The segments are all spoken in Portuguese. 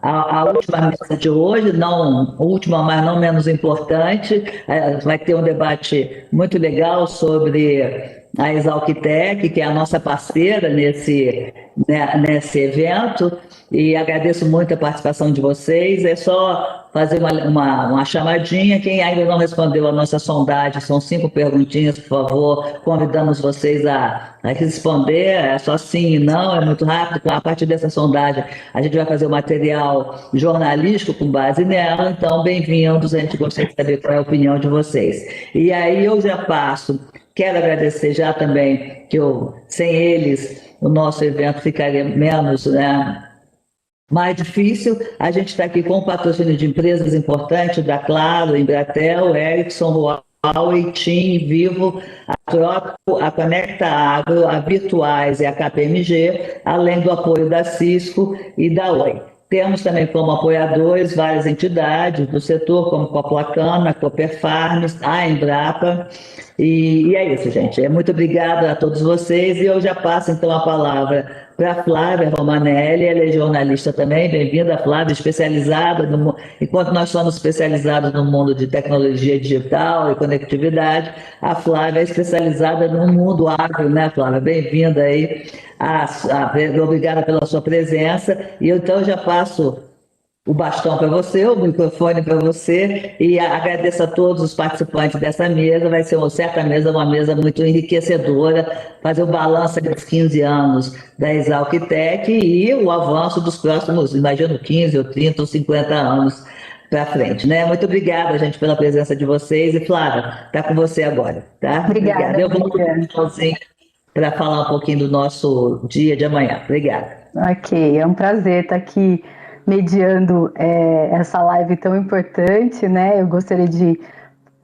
a última mesa de hoje, não última, mas não menos importante. Vai ter um debate muito legal sobre a Exalquitec, que é a nossa parceira nesse evento, e agradeço muito a participação de vocês. É só fazer uma chamadinha. Quem ainda não respondeu a nossa sondagem, são 5 perguntinhas, por favor, convidamos vocês a responder. É só sim e não, é muito rápido. A partir dessa sondagem, a gente vai fazer o material jornalístico com base nela. Então, bem-vindos, a gente gostaria de saber qual é a opinião de vocês. E aí eu já passo. Quero agradecer já também, que sem eles o nosso evento ficaria menos, né, mais difícil. A gente está aqui com o patrocínio de empresas importantes, da Claro, Embratel, Ericsson, Huawei, TIM, Vivo, a Troco, a Conecta Agro, a Virtuais e a KPMG, além do apoio da Cisco e da Oi. Temos também como apoiadores várias entidades do setor, como Coplacana, Cooperfarms, a Embrapa. E é isso, gente. Muito obrigada a todos vocês. E eu já passo, então, a palavra para a Flávia Romanelli. Ela é jornalista também. Bem-vinda, Flávia, especializada enquanto nós somos especializados no mundo de tecnologia digital e conectividade, a Flávia é especializada no mundo agro, né, Flávia? Bem-vinda aí. Obrigada pela sua presença. E eu, então, já passo o bastão para você, o microfone para você, e agradeço a todos os participantes dessa mesa. Vai ser uma mesa muito enriquecedora, fazer o balanço dos 15 anos da Exalquitec e o avanço dos próximos, imagino, 15 ou 30 ou 50 anos para frente, né? Muito obrigada, gente, pela presença de vocês. E, Flávia, está com você agora, tá? Obrigada, eu vou para falar um pouquinho do nosso dia de amanhã. Obrigada. Ok, é um prazer estar aqui mediando essa live tão importante, né? Eu gostaria de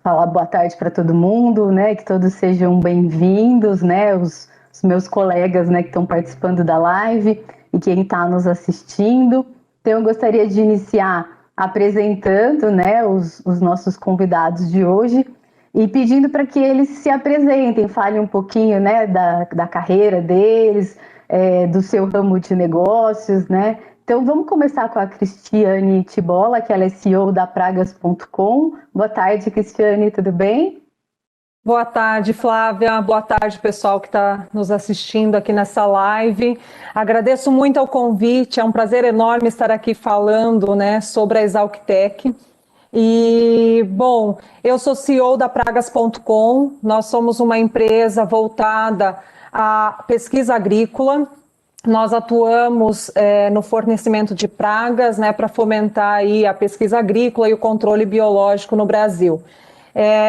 falar boa tarde para todo mundo, né? Que todos sejam bem-vindos, né? Os meus colegas, né, que estão participando da live e quem está nos assistindo. Então, eu gostaria de iniciar apresentando, né, os nossos convidados de hoje e pedindo para que eles se apresentem, falem um pouquinho, né, da carreira deles, do seu ramo de negócios, né? Então, vamos começar com a Cristiane Tibola, que ela é CEO da Pragas.com. Boa tarde, Cristiane, tudo bem? Boa tarde, Flávia. Boa tarde, pessoal que está nos assistindo aqui nessa live. Agradeço muito ao convite, é um prazer enorme estar aqui falando, né, sobre a Exalquitec. E, bom, eu sou CEO da Pragas.com, nós somos uma empresa voltada à pesquisa agrícola. Nós atuamos no fornecimento de pragas, né, para fomentar aí a pesquisa agrícola e o controle biológico no Brasil.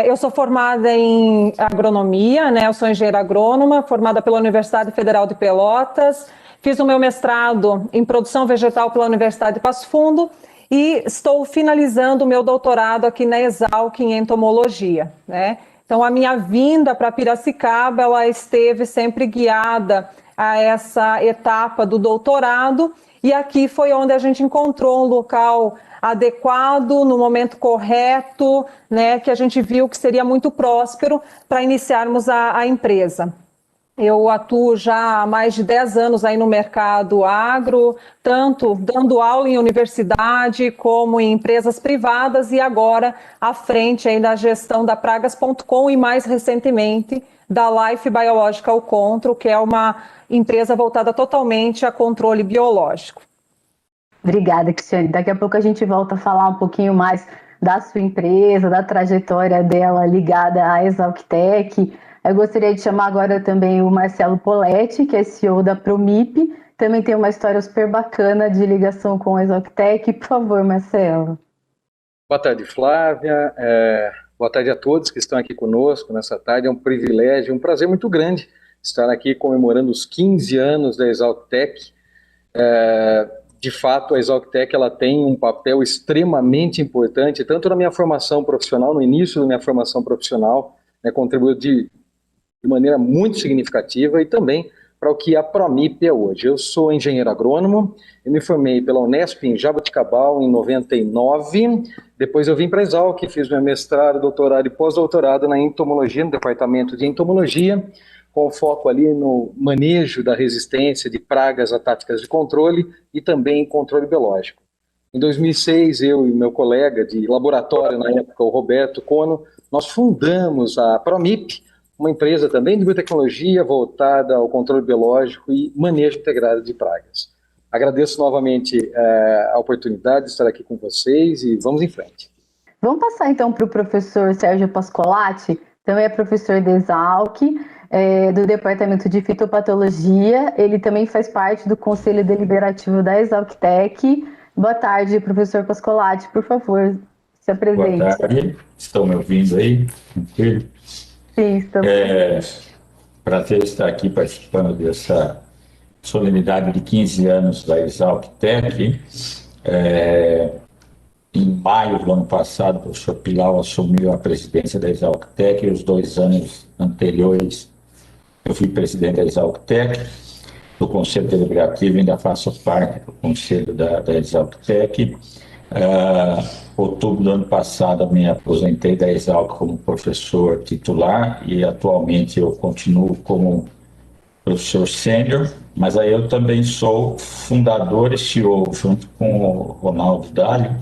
Eu sou formada em agronomia, né, eu sou engenheira agrônoma, formada pela Universidade Federal de Pelotas, fiz o meu mestrado em produção vegetal pela Universidade de Passo Fundo e estou finalizando o meu doutorado aqui na Exalc em entomologia, né? Então, a minha vinda para Piracicaba, ela esteve sempre guiada a essa etapa do doutorado, e aqui foi onde a gente encontrou um local adequado, no momento correto, né, que a gente viu que seria muito próspero para iniciarmos a empresa. Eu atuo já há mais de 10 anos aí no mercado agro, tanto dando aula em universidade como em empresas privadas e agora à frente aí da gestão da Pragas.com e mais recentemente da Life Biological Control, que é uma empresa voltada totalmente a controle biológico. Obrigada, Cristiane. Daqui a pouco a gente volta a falar um pouquinho mais da sua empresa, da trajetória dela ligada à Exalquitec. Eu gostaria de chamar agora também o Marcelo Poletti, que é CEO da Promip. Também tem uma história super bacana de ligação com a Exalquitec. Por favor, Marcelo. Boa tarde, Flávia. Boa tarde a todos que estão aqui conosco nessa tarde. É um privilégio, um prazer muito grande estar aqui comemorando os 15 anos da Exalquitec. De fato, a Exalquitec ela tem um papel extremamente importante, tanto na minha formação profissional, no início da minha formação profissional, né, contribuiu de maneira muito significativa e também para o que a Promip é hoje. Eu sou engenheiro agrônomo, eu me formei pela Unesp em Jaboticabal em 99, depois eu vim para a Exalc, fiz meu mestrado, doutorado e pós-doutorado na entomologia, no departamento de entomologia, com foco ali no manejo da resistência de pragas a táticas de controle e também em controle biológico. Em 2006, eu e meu colega de laboratório, na época, o Roberto Cono, nós fundamos a Promip, uma empresa também de biotecnologia voltada ao controle biológico e manejo integrado de pragas. Agradeço novamente a oportunidade de estar aqui com vocês e vamos em frente. Vamos passar então para o professor Sérgio Pascolati, também é professor da Exalc, do Departamento de Fitopatologia. Ele também faz parte do Conselho Deliberativo da Exalctec. Boa tarde, professor Pascolati, por favor, se apresente. Boa tarde, estão me ouvindo aí? Tranquilo? Sim, estamos. Prazer estar aqui participando dessa solenidade de 15 anos da Exalctec. Em maio do ano passado, o professor Pilau assumiu a presidência da Exalctec e os 2 anos anteriores eu fui presidente da Exalctec, do Conselho Deliberativo, ainda faço parte do Conselho da Exalctec. Outubro do ano passado eu me aposentei da Exalc como professor titular e atualmente eu continuo como professor sênior, mas aí eu também sou fundador e CEO, junto com o Ronaldo Dálio,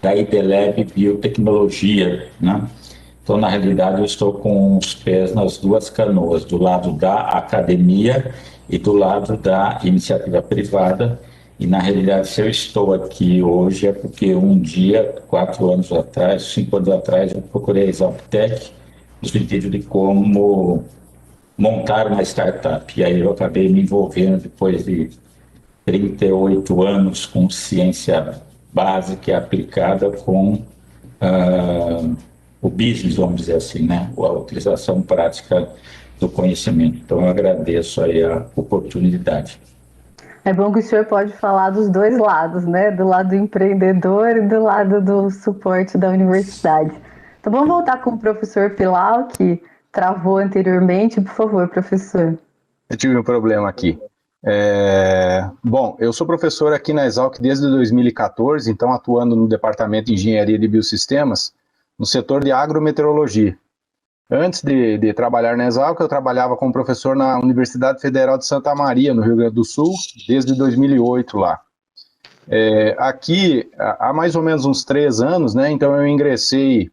da IDELEB Biotecnologia, né? Então, na realidade, eu estou com os pés nas duas canoas, do lado da academia e do lado da iniciativa privada. E, na realidade, se eu estou aqui hoje é porque um dia, 4 anos atrás, 5 anos atrás, eu procurei a Exalctec no sentido de como montar uma startup. E aí eu acabei me envolvendo depois de 38 anos com ciência básica e aplicada com o business, vamos dizer assim, né? A utilização prática do conhecimento. Então, eu agradeço aí a oportunidade. É bom que o senhor pode falar dos dois lados, né? Do lado do empreendedor e do lado do suporte da universidade. Então, vamos voltar com o professor Pilau, que travou anteriormente. Por favor, professor. Eu tive um problema aqui. Bom, eu sou professor aqui na Exalc desde 2014, então atuando no Departamento de Engenharia de Biosistemas, no setor de agrometeorologia. Antes de trabalhar na Exalc, eu trabalhava como professor na Universidade Federal de Santa Maria, no Rio Grande do Sul, desde 2008 lá. Aqui, há mais ou menos uns 3 anos, né, então eu ingressei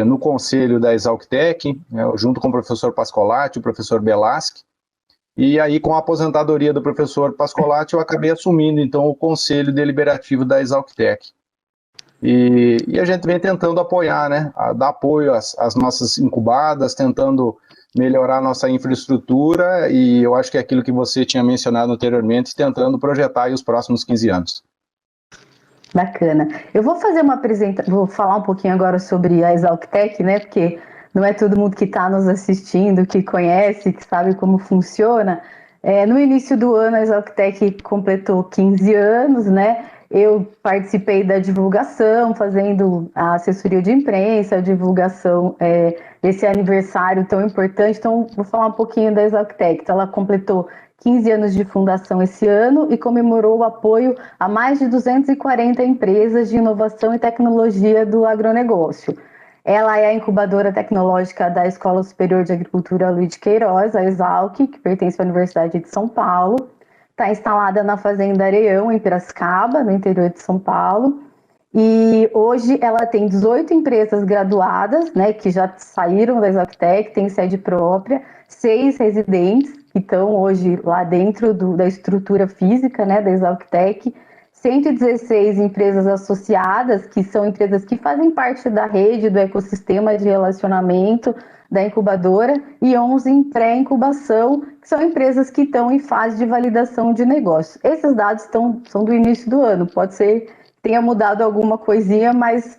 no conselho da Exalctec, junto com o professor Pascolati, o professor Belaschi, e aí com a aposentadoria do professor Pascolati, eu acabei assumindo então o conselho deliberativo da Exalctec. E a gente vem tentando apoiar, né, dar apoio às nossas incubadas, tentando melhorar a nossa infraestrutura, e eu acho que é aquilo que você tinha mencionado anteriormente, tentando projetar aí os próximos 15 anos. Bacana. Eu vou fazer vou falar um pouquinho agora sobre a Exalctec, né, porque não é todo mundo que está nos assistindo, que conhece, que sabe como funciona. No início do ano, a Exalctec completou 15 anos, né? Eu participei da divulgação, fazendo a assessoria de imprensa, a divulgação desse aniversário tão importante. Então, vou falar um pouquinho da Exalctec. Então, ela completou 15 anos de fundação esse ano e comemorou o apoio a mais de 240 empresas de inovação e tecnologia do agronegócio. Ela é a incubadora tecnológica da Escola Superior de Agricultura Luiz de Queiroz, a Exalc, que pertence à Universidade de São Paulo. Está instalada na Fazenda Areião, em Piracicaba, no interior de São Paulo. E hoje ela tem 18 empresas graduadas, né, que já saíram da Exalctec, tem sede própria, 6 residentes, que estão hoje lá dentro da estrutura física, né, da Exalctec, 116 empresas associadas, que são empresas que fazem parte da rede, do ecossistema de relacionamento da incubadora, e 11 em pré-incubação, que são empresas que estão em fase de validação de negócio. Esses dados são do início do ano, pode ser que tenha mudado alguma coisinha, mas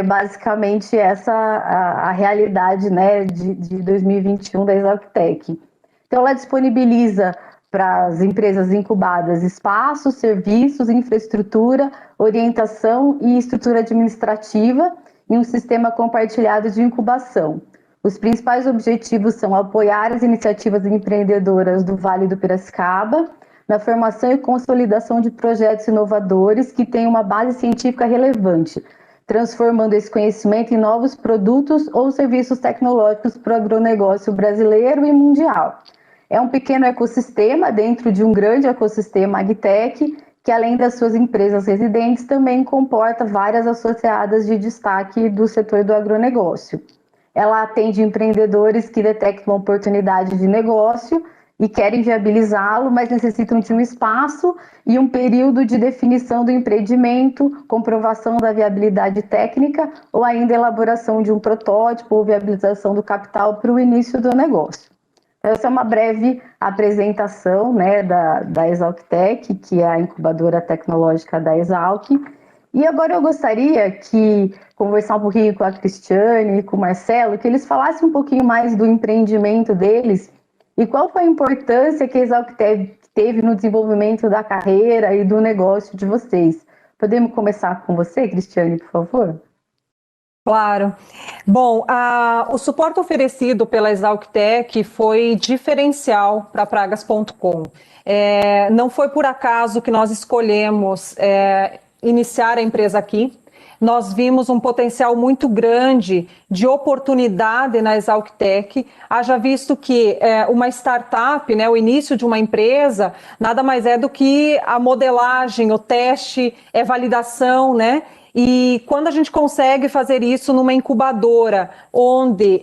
basicamente essa a realidade, né, de 2021 da Exalctec. Então ela disponibiliza para as empresas incubadas espaços, serviços, infraestrutura, orientação e estrutura administrativa em um sistema compartilhado de incubação. Os principais objetivos são apoiar as iniciativas empreendedoras do Vale do Piracicaba na formação e consolidação de projetos inovadores que tenham uma base científica relevante, transformando esse conhecimento em novos produtos ou serviços tecnológicos para o agronegócio brasileiro e mundial. É um pequeno ecossistema dentro de um grande ecossistema agtech que além das suas empresas residentes, também comporta várias associadas de destaque do setor do agronegócio. Ela atende empreendedores que detectam uma oportunidade de negócio e querem viabilizá-lo, mas necessitam de um espaço e um período de definição do empreendimento, comprovação da viabilidade técnica ou ainda elaboração de um protótipo ou viabilização do capital para o início do negócio. Essa é uma breve apresentação, né, da ExalcTech, que é a incubadora tecnológica da Exalc. E agora eu gostaria que conversar um pouquinho com a Cristiane e com o Marcelo, que eles falassem um pouquinho mais do empreendimento deles e qual foi a importância que a ExalcTech teve no desenvolvimento da carreira e do negócio de vocês. Podemos começar com você, Cristiane, por favor? Claro. Bom, o suporte oferecido pela ExalcTech foi diferencial para pragas.com. Não foi por acaso que nós escolhemos iniciar a empresa aqui. Nós vimos um potencial muito grande de oportunidade na ExalcTech, haja visto que uma startup, né, o início de uma empresa, nada mais é do que a modelagem, o teste, validação, né? E quando a gente consegue fazer isso numa incubadora, onde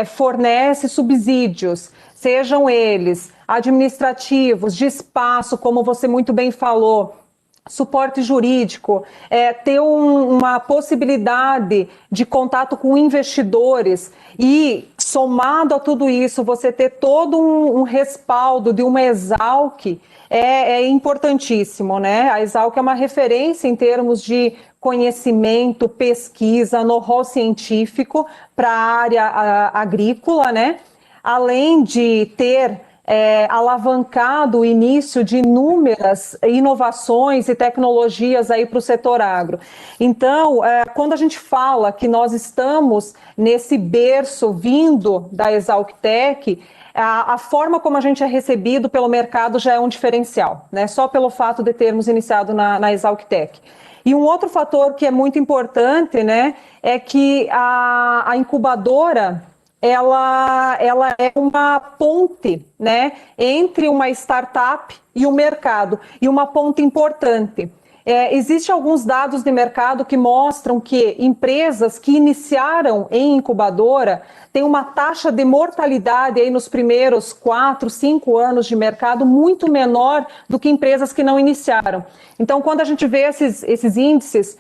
fornece subsídios, sejam eles administrativos, de espaço, como você muito bem falou, suporte jurídico, ter uma possibilidade de contato com investidores e, somado a tudo isso, você ter todo um respaldo de uma Exalc é importantíssimo, né? A Exalc é uma referência em termos de conhecimento, pesquisa, know-how científico para a área agrícola, né? Além de ter alavancado o início de inúmeras inovações e tecnologias aí para o setor agro. Então, quando a gente fala que nós estamos nesse berço vindo da ExalcTech, a forma como a gente é recebido pelo mercado já é um diferencial, né? Só pelo fato de termos iniciado na ExalcTech. E um outro fator que é muito importante, né, é que a incubadora ela é uma ponte, né, entre uma startup e o mercado, e uma ponte importante. Existem alguns dados de mercado que mostram que empresas que iniciaram em incubadora têm uma taxa de mortalidade aí nos primeiros 4, 5 anos de mercado muito menor do que empresas que não iniciaram. Então, quando a gente vê esses índices,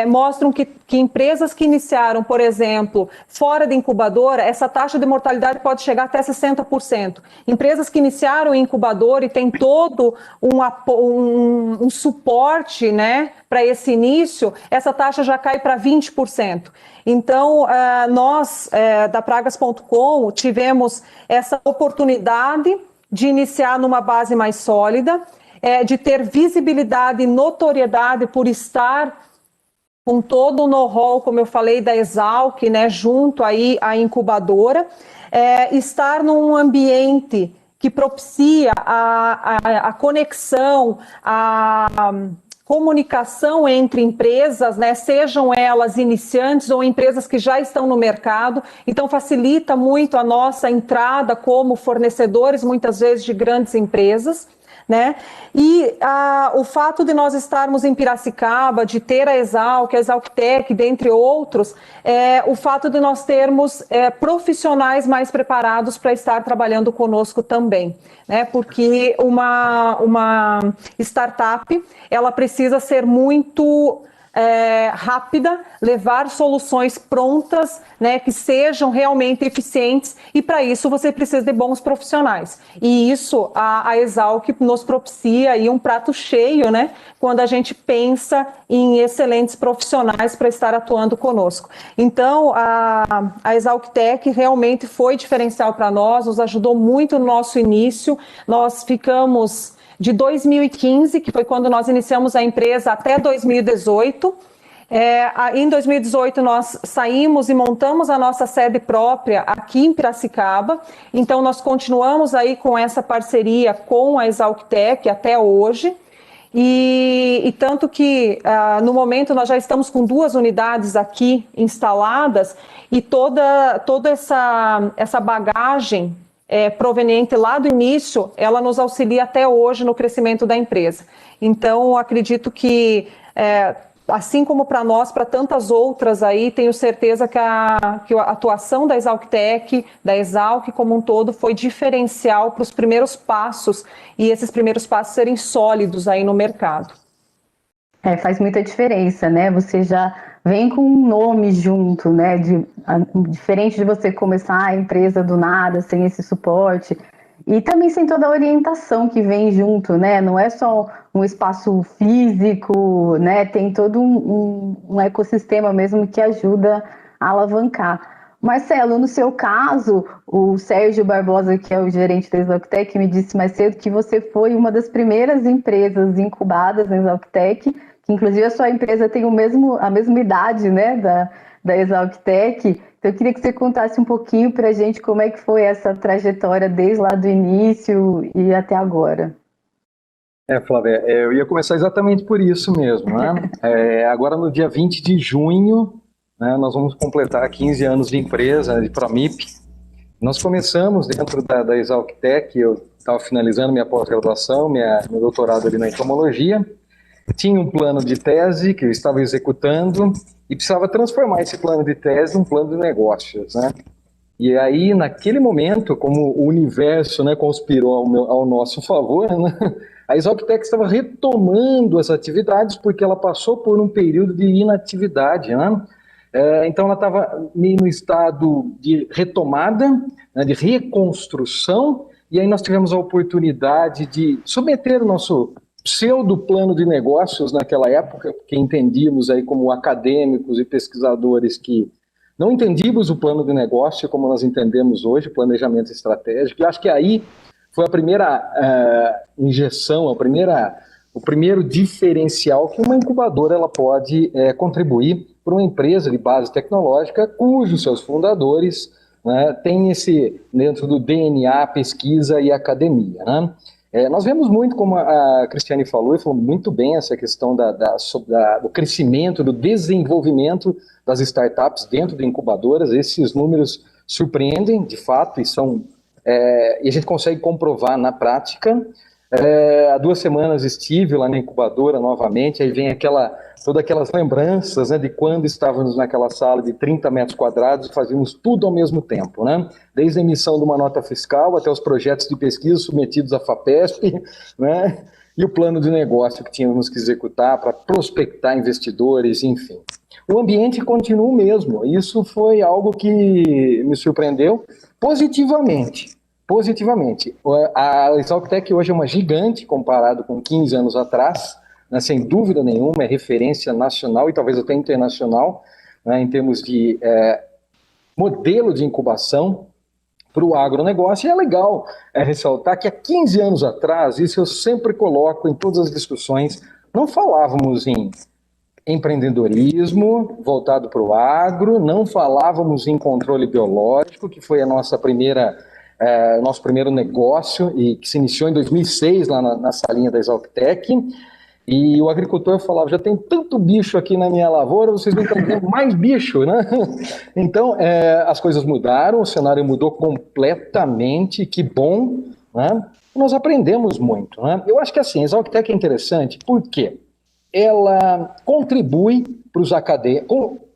mostram que empresas que iniciaram, por exemplo, fora da incubadora, essa taxa de mortalidade pode chegar até 60%. Empresas que iniciaram em incubadora e têm todo um suporte, né, para esse início, essa taxa já cai para 20%. Então, nós, da pragas.com, tivemos essa oportunidade de iniciar numa base mais sólida, de ter visibilidade e notoriedade por estar com todo o know-how, como eu falei, da Exalc, né, junto aí à incubadora, estar num ambiente que propicia a conexão, a comunicação entre empresas, né, sejam elas iniciantes ou empresas que já estão no mercado, então facilita muito a nossa entrada como fornecedores, muitas vezes, de grandes empresas, né? E o fato de nós estarmos em Piracicaba, de ter a Exalc, a ExalcTech, dentre outros, o fato de nós termos profissionais mais preparados para estar trabalhando conosco também, né? Porque uma startup, ela precisa ser muito rápida, levar soluções prontas, né, que sejam realmente eficientes, e para isso você precisa de bons profissionais. E isso a Exalc nos propicia aí um prato cheio, né, quando a gente pensa em excelentes profissionais para estar atuando conosco. Então, a ExalcTech realmente foi diferencial para nós, nos ajudou muito no nosso início. Nós ficamos de 2015, que foi quando nós iniciamos a empresa, até 2018. Em 2018, nós saímos e montamos a nossa sede própria aqui em Piracicaba. Então, nós continuamos aí com essa parceria com a ExalcTech até hoje. E tanto que, no momento, nós já estamos com 2 unidades aqui instaladas, e toda essa bagagem proveniente lá do início, ela nos auxilia até hoje no crescimento da empresa. Então, acredito que, assim como para nós, para tantas outras aí, tenho certeza que a atuação da ExalcTech, da Exalc como um todo, foi diferencial para os primeiros passos, e esses primeiros passos serem sólidos aí no mercado. Faz muita diferença, né? Você já vem com um nome junto, né? Diferente de você começar a empresa do nada, sem esse suporte. E também sem toda a orientação que vem junto, né? Não é só um espaço físico, né? Tem todo um ecossistema mesmo que ajuda a alavancar. Marcelo, no seu caso, o Sérgio Barbosa, que é o gerente da ExalcTech, me disse mais cedo que você foi uma das primeiras empresas incubadas na ExalcTech, que inclusive a sua empresa tem a mesma idade, né, da ExalcTech. Então eu queria que você contasse um pouquinho para a gente como é que foi essa trajetória desde lá do início e até agora. Flávia, eu ia começar exatamente por isso mesmo, né? Agora no dia 20 de junho, né, nós vamos completar 15 anos de empresa, de Pramip. Nós começamos dentro da ExalcTech, eu estava finalizando minha pós-graduação, meu doutorado ali na entomologia, tinha um plano de tese que eu estava executando e precisava transformar esse plano de tese em um plano de negócios, né? E aí, naquele momento, como o universo, né, conspirou ao nosso favor, né, a ExalcTech estava retomando as atividades porque ela passou por um período de inatividade, né? Então ela estava meio no estado de retomada, né, de reconstrução, e aí nós tivemos a oportunidade de submeter o nosso pseudo-plano de negócios naquela época, porque entendíamos aí como acadêmicos e pesquisadores que não entendíamos o plano de negócio como nós entendemos hoje, planejamento estratégico. Eu acho que aí foi a primeira injeção, o primeiro diferencial que uma incubadora ela pode contribuir para uma empresa de base tecnológica cujos seus fundadores, né, têm esse, dentro do DNA, pesquisa e academia, né? Nós vemos muito, como a Cristiane falou, e falou muito bem essa questão do crescimento, do desenvolvimento das startups dentro de incubadoras. Esses números surpreendem, de fato, e a gente consegue comprovar na prática. Há 2 semanas estive lá na incubadora novamente, aí vem todas aquelas lembranças, né, de quando estávamos naquela sala de 30 metros quadrados e fazíamos tudo ao mesmo tempo, né? Desde a emissão de uma nota fiscal até os projetos de pesquisa submetidos à FAPESP, né? E o plano de negócio que tínhamos que executar para prospectar investidores, enfim. O ambiente continua o mesmo, isso foi algo que me surpreendeu positivamente. A ExalcTech hoje é uma gigante comparado com 15 anos atrás, né, sem dúvida nenhuma, é referência nacional e talvez até internacional, né, em termos de modelo de incubação para o agronegócio. E é legal ressaltar que há 15 anos atrás, isso eu sempre coloco em todas as discussões, não falávamos em empreendedorismo voltado para o agro, não falávamos em controle biológico, que foi nosso primeiro negócio e que se iniciou em 2006 lá na salinha da ExalcTech. E o agricultor falava, já tem tanto bicho aqui na minha lavoura, vocês não estão vendo mais bicho, né? Então, as coisas mudaram, o cenário mudou completamente, que bom, né? Nós aprendemos muito, né? Eu acho que assim, a ExalcTech é interessante, por quê? Ela contribui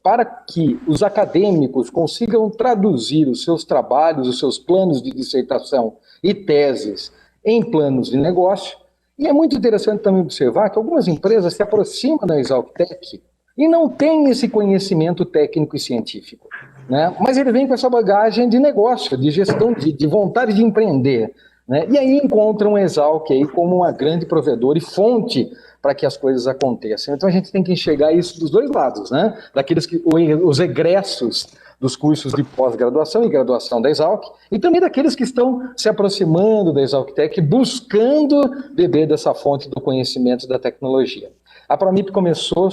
para que os acadêmicos consigam traduzir os seus trabalhos, os seus planos de dissertação e teses em planos de negócio. E é muito interessante também observar que algumas empresas se aproximam da ExalcTech e não têm esse conhecimento técnico e científico, né? Mas ele vem com essa bagagem de negócio, de gestão, de vontade de empreender, né? E aí encontram a Exalc aí como uma grande provedora e fonte para que as coisas aconteçam. Então a gente tem que enxergar isso dos dois lados, né? Os egressos dos cursos de pós-graduação e graduação da Exalc, e também daqueles que estão se aproximando da ExalcTech, buscando beber dessa fonte do conhecimento da tecnologia. A Pramip começou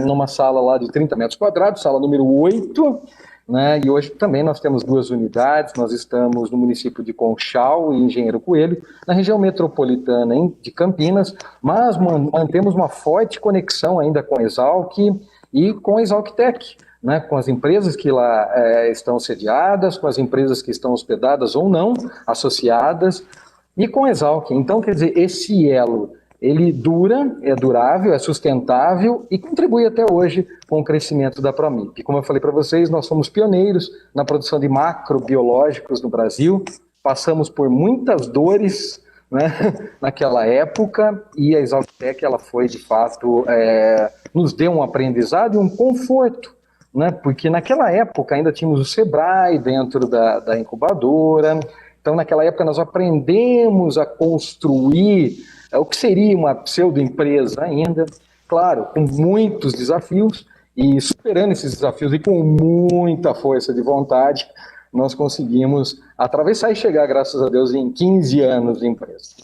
numa sala lá de 30 metros quadrados, sala número 8, né? E hoje também nós temos 2 unidades, nós estamos no município de Conchal e Engenheiro Coelho, na região metropolitana de Campinas, mas mantemos uma forte conexão ainda com a Exalc e com a ExalcTech. né, com as empresas que lá estão sediadas, com as empresas que estão hospedadas ou não, associadas, e com a Exalc. Então, quer dizer, esse elo, ele dura, é durável, é sustentável e contribui até hoje com o crescimento da Promip. Como eu falei para vocês, nós somos pioneiros na produção de macrobiológicos no Brasil, passamos por muitas dores, né, naquela época, e a Exalc-Tec, ela foi, de fato, nos deu um aprendizado e um conforto, né, porque naquela época ainda tínhamos o Sebrae dentro da incubadora. Então, naquela época, nós aprendemos a construir o que seria uma pseudo-empresa ainda, claro, com muitos desafios, e superando esses desafios e com muita força de vontade, nós conseguimos atravessar e chegar, graças a Deus, em 15 anos de empresa.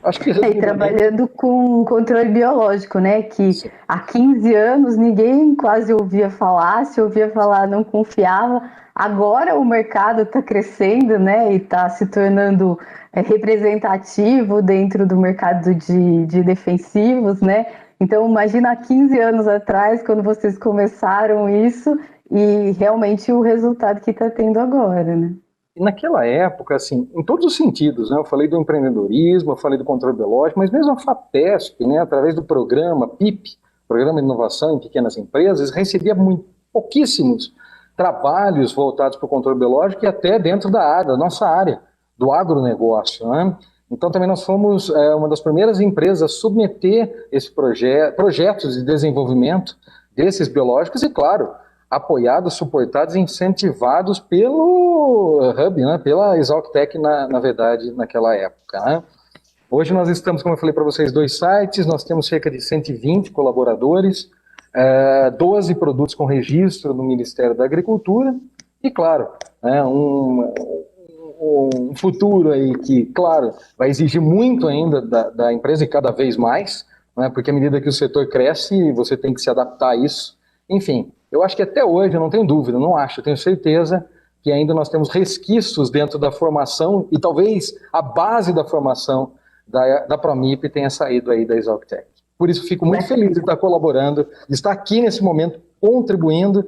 Acho que E trabalhando com controle biológico, né? Que há 15 anos ninguém quase ouvia falar, se ouvia falar não confiava. Agora o mercado está crescendo, né? E está se tornando representativo dentro do mercado de defensivos, né? Então imagina há 15 anos atrás, quando vocês começaram isso, e realmente o resultado que está tendo agora, né? E naquela época, assim, em todos os sentidos, né, eu falei do empreendedorismo, eu falei do controle biológico, mas mesmo a FAPESP, né, através do programa PIP, Programa de Inovação em Pequenas Empresas, recebia pouquíssimos trabalhos voltados para o controle biológico e até dentro da nossa área, do agronegócio, né? Então também nós fomos uma das primeiras empresas a submeter esse projetos de desenvolvimento desses biológicos e, claro, apoiados, suportados e incentivados pelo Hub, né, pela Exalc-Tec, na verdade, naquela época, né? Hoje nós estamos, como eu falei para vocês, 2 sites, nós temos cerca de 120 colaboradores, 12 produtos com registro no Ministério da Agricultura e, claro, né, um futuro aí que, claro, vai exigir muito ainda da empresa e cada vez mais, né, porque à medida que o setor cresce, você tem que se adaptar a isso. Enfim, eu acho que até hoje, eu não tenho dúvida, não acho, eu tenho certeza que ainda nós temos resquícios dentro da formação e talvez a base da formação da Promip tenha saído aí da Exalc-Tec. Por isso fico muito feliz de estar colaborando, de estar aqui nesse momento contribuindo,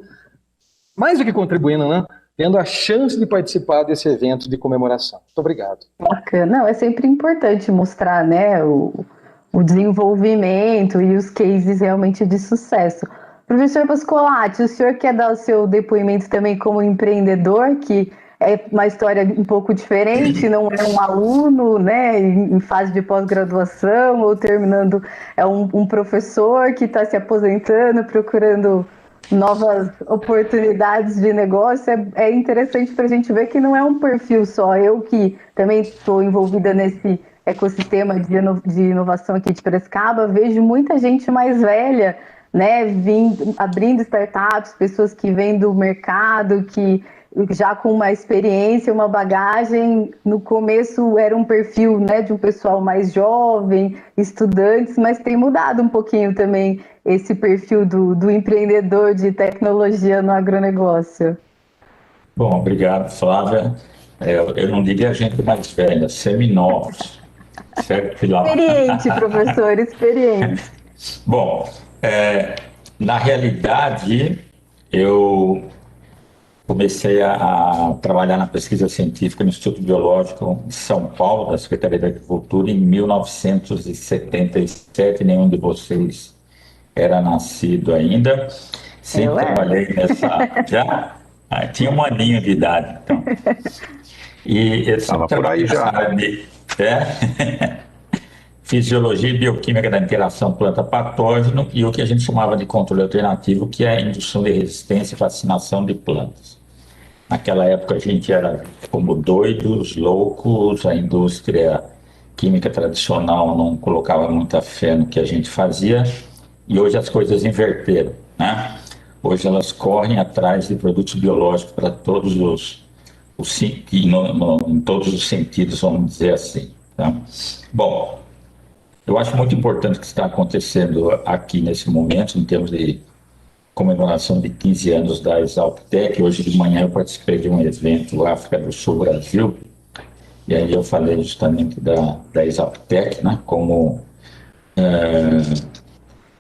mais do que contribuindo, né? Tendo a chance de participar desse evento de comemoração. Muito obrigado. Bacana. Não, é sempre importante mostrar, né, o desenvolvimento e os cases realmente de sucesso. Professor Pascolati, o senhor quer dar o seu depoimento também como empreendedor, que é uma história um pouco diferente, não é um aluno, né, em fase de pós-graduação ou terminando, é um professor que está se aposentando, procurando novas oportunidades de negócio. É interessante para a gente ver que não é um perfil só. Eu que também estou envolvida nesse ecossistema de inovação aqui de Piracicaba, vejo muita gente mais velha, né, abrindo startups, pessoas que vêm do mercado, que já com uma experiência, uma bagagem. No começo era um perfil, né, de um pessoal mais jovem, estudantes, mas tem mudado um pouquinho também esse perfil do empreendedor de tecnologia no agronegócio. Bom, obrigado, Flávia. Eu não diria gente mais velha, seminovos. Certo? Experiente, professor, experiente. Bom, na realidade, eu comecei a trabalhar na pesquisa científica no Instituto Biológico de São Paulo, da Secretaria da Agricultura, em 1977. Nenhum de vocês era nascido ainda. Sempre trabalhei nessa... Já? Tinha um aninho de idade, então. E eu estava por aí já. Fisiologia e bioquímica da interação planta-patógeno e o que a gente chamava de controle alternativo, que é a indução de resistência e vacinação de plantas. Naquela época a gente era como doidos, loucos, a indústria química tradicional não colocava muita fé no que a gente fazia e hoje as coisas inverteram, né? Hoje elas correm atrás de produtos biológicos para todos em todos os sentidos, vamos dizer assim. Tá? Bom, eu acho muito importante o que está acontecendo aqui nesse momento, em termos de comemoração de 15 anos da Exalc-Tec. Hoje de manhã eu participei de um evento África do Sul Brasil, e aí eu falei justamente da Exalc-Tec, né, como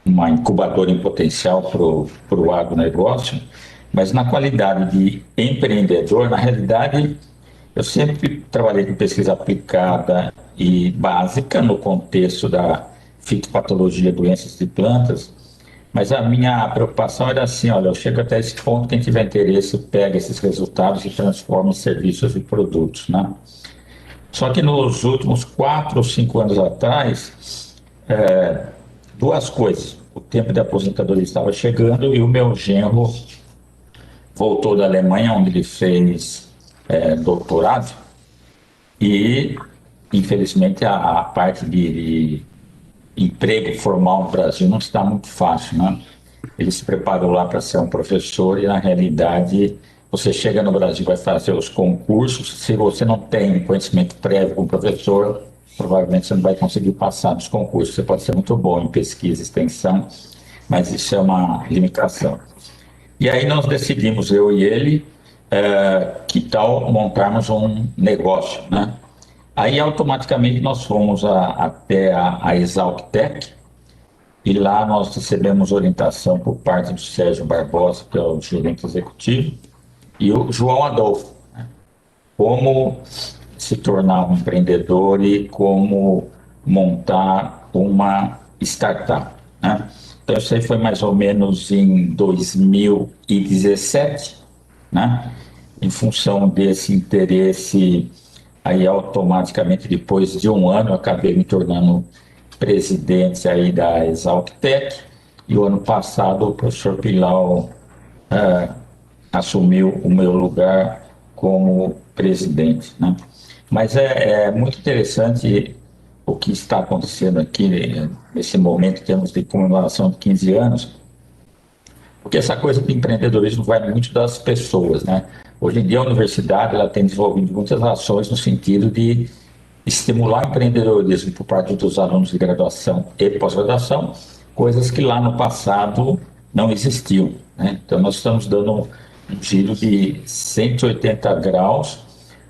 uma incubadora em potencial para o agronegócio. Mas na qualidade de empreendedor, na realidade, eu sempre trabalhei com pesquisa aplicada e básica no contexto da fitopatologia, doenças de plantas, mas a minha preocupação era assim, olha, eu chego até esse ponto, quem tiver interesse pega esses resultados e transforma em serviços e produtos, né? Só que nos últimos 4 ou 5 anos atrás, duas coisas. O tempo de aposentadoria estava chegando e o meu genro voltou da Alemanha, onde ele fez doutorado, e infelizmente a parte de emprego formal no Brasil não está muito fácil, né? Ele se preparou lá para ser um professor e, na realidade, você chega no Brasil, vai fazer os concursos, se você não tem conhecimento prévio como professor, provavelmente você não vai conseguir passar nos concursos. Você pode ser muito bom em pesquisa e extensão, mas isso é uma limitação. E aí nós decidimos, eu e ele, que tal montarmos um negócio, né? Aí automaticamente nós fomos até a Exalc-Tec, e lá nós recebemos orientação por parte do Sérgio Barbosa, que é o gerente executivo, e o João Adolfo, né? Como se tornar um empreendedor e como montar uma startup, né? Então isso aí foi mais ou menos em 2017, né? Em função desse interesse, aí automaticamente depois de um ano eu acabei me tornando presidente aí da Exalc-Tec, e o ano passado o professor Pilau assumiu o meu lugar como presidente, né? Mas é muito interessante o que está acontecendo aqui nesse momento, em termos de comemoração de 15 anos, porque essa coisa de empreendedorismo vai muito das pessoas, né? Hoje em dia a universidade ela tem desenvolvido muitas ações no sentido de estimular o empreendedorismo por parte dos alunos de graduação e pós-graduação, coisas que lá no passado não existiam, né? Então nós estamos dando um giro de 180 graus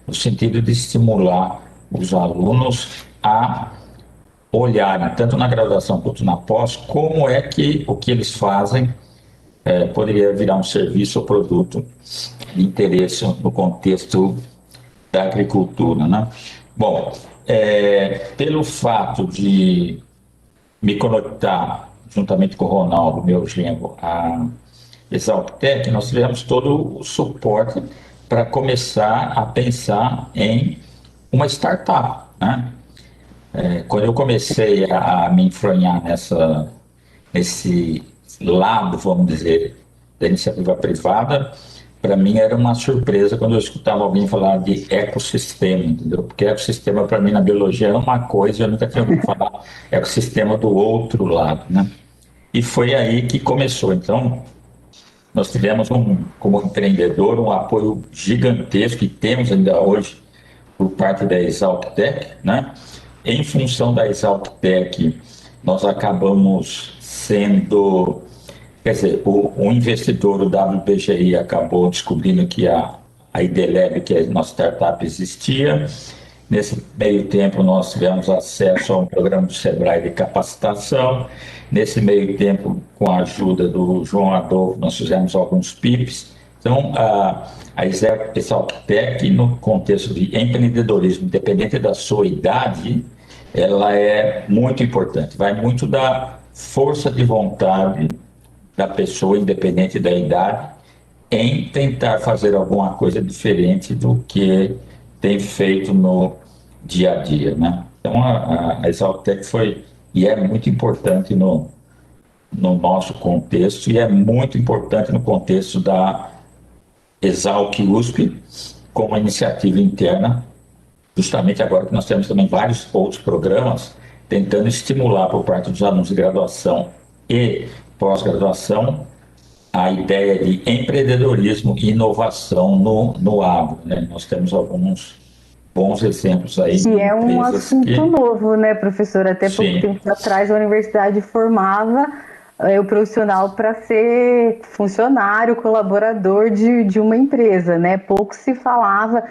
no sentido de estimular os alunos a olharem, tanto na graduação quanto na pós, como é que o que eles fazem poderia virar um serviço ou produto de interesse no contexto da agricultura, né? Bom, pelo fato de me conectar juntamente com o Ronaldo, meu genro, a Exalc-Tec, nós tivemos todo o suporte para começar a pensar em uma startup, né? Quando eu comecei a me enfronhar nesse lado, vamos dizer, da iniciativa privada, para mim era uma surpresa quando eu escutava alguém falar de ecossistema, entendeu? Porque ecossistema para mim na biologia era uma coisa, eu nunca tinha ouvido falar ecossistema do outro lado, né? E foi aí que começou. Então, nós tivemos, como empreendedor, um apoio gigantesco, e temos ainda hoje, por parte da Exalc-Tec, né? Em função da Exalc-Tec, nós acabamos sendo... Quer dizer, o investidor, o WPGI, acabou descobrindo que a IDLab, que é a nossa startup, existia. Nesse meio tempo, nós tivemos acesso a um programa do Sebrae de capacitação. Nesse meio tempo, com a ajuda do João Adolfo, nós fizemos alguns PIPs. Então, a Exalc-Tec, no contexto de empreendedorismo, independente da sua idade, ela é muito importante. Vai muito da força de vontade da pessoa, independente da idade, em tentar fazer alguma coisa diferente do que tem feito no dia a dia, né? Então, a Exalc-Tec foi e é muito importante no nosso contexto, e é muito importante no contexto da Exalc-USP, como iniciativa interna, justamente agora que nós temos também vários outros programas tentando estimular por parte dos alunos de graduação e pós-graduação a ideia de empreendedorismo e inovação no agro, né? Nós temos alguns bons exemplos aí. Que é um assunto novo, né, professor? Até pouco tempo atrás a universidade formava o profissional para ser funcionário, colaborador de uma empresa, né? Pouco se falava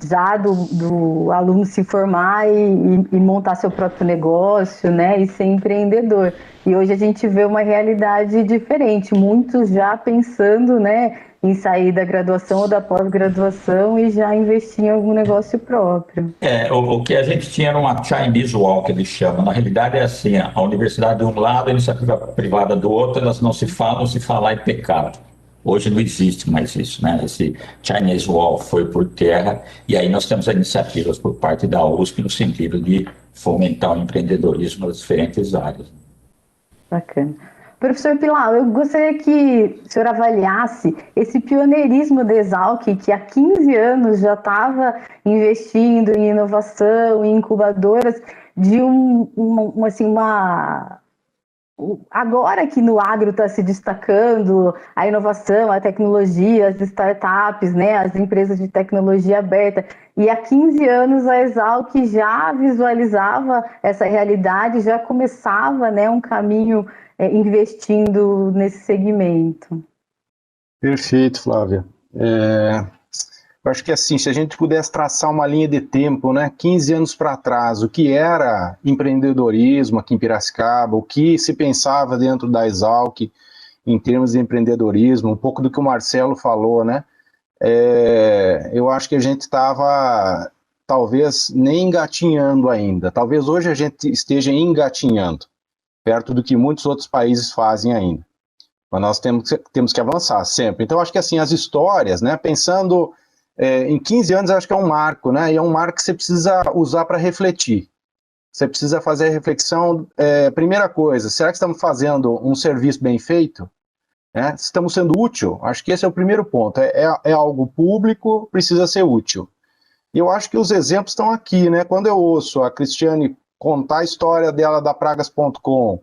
já do aluno se formar e montar seu próprio negócio, né? E ser empreendedor. E hoje a gente vê uma realidade diferente, muitos já pensando, né, em sair da graduação ou da pós-graduação e já investir em algum negócio próprio. O que a gente tinha era uma Chinese Wall, que eles chamam. Na realidade é assim, a universidade de um lado, a iniciativa privada do outro, elas não se falam, se falar é pecado. Hoje não existe mais isso, né? Esse Chinese Wall foi por terra, e aí nós temos iniciativas por parte da USP no sentido de fomentar o empreendedorismo nas diferentes áreas. Bacana. Professor Pilar, eu gostaria que o senhor avaliasse esse pioneirismo da Exalc, que há 15 anos já estava investindo em inovação, em incubadoras, de agora que no agro está se destacando a inovação, a tecnologia, as startups, né, as empresas de tecnologia aberta. E há 15 anos a Exalc já visualizava essa realidade, já começava, né, um caminho investindo nesse segmento. Perfeito, Flávia. Eu acho que assim, se a gente pudesse traçar uma linha de tempo, né, 15 anos para trás, o que era empreendedorismo aqui em Piracicaba, o que se pensava dentro da Exalc em termos de empreendedorismo, um pouco do que o Marcelo falou, né, eu acho que a gente estava talvez nem engatinhando ainda, talvez hoje a gente esteja engatinhando, perto do que muitos outros países fazem ainda. Mas nós temos que avançar sempre. Então, acho que assim, as histórias, né, pensando em 15 anos, acho que é um marco, né, e é um marco que você precisa usar para refletir. Você precisa fazer a reflexão, primeira coisa, será que estamos fazendo um serviço bem feito? Né? Estamos sendo útil? Acho que esse é o primeiro ponto, é algo público, precisa ser útil. E eu acho que os exemplos estão aqui, né, quando eu ouço a Cristiane contar a história dela da Pragas.com,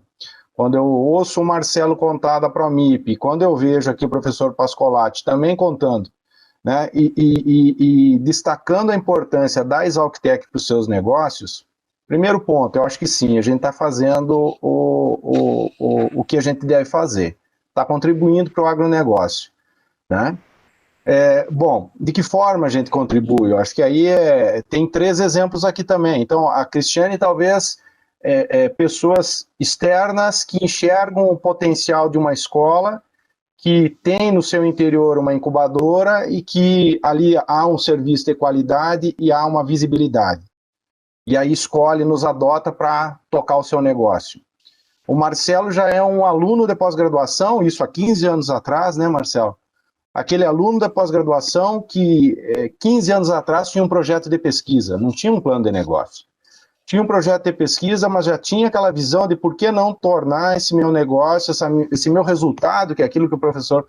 quando eu ouço o Marcelo contar da Promip, quando eu vejo aqui o professor Pascolati também contando, né, e destacando a importância da ExalcTech para os seus negócios, primeiro ponto, eu acho que sim, a gente está fazendo o que a gente deve fazer, está contribuindo para o agronegócio, né? Bom, de que forma a gente contribui? Eu acho que aí tem 3 exemplos aqui também. Então, a Cristiane talvez pessoas externas que enxergam o potencial de uma escola, que tem no seu interior uma incubadora e que ali há um serviço de qualidade e há uma visibilidade. E aí escolhe, nos adota para tocar o seu negócio. O Marcelo já é um aluno de pós-graduação, isso há 15 anos atrás, né, Marcelo? Aquele aluno da pós-graduação que 15 anos atrás tinha um projeto de pesquisa, não tinha um plano de negócio. Tinha um projeto de pesquisa, mas já tinha aquela visão de por que não tornar esse meu negócio, esse meu resultado, que é aquilo que o professor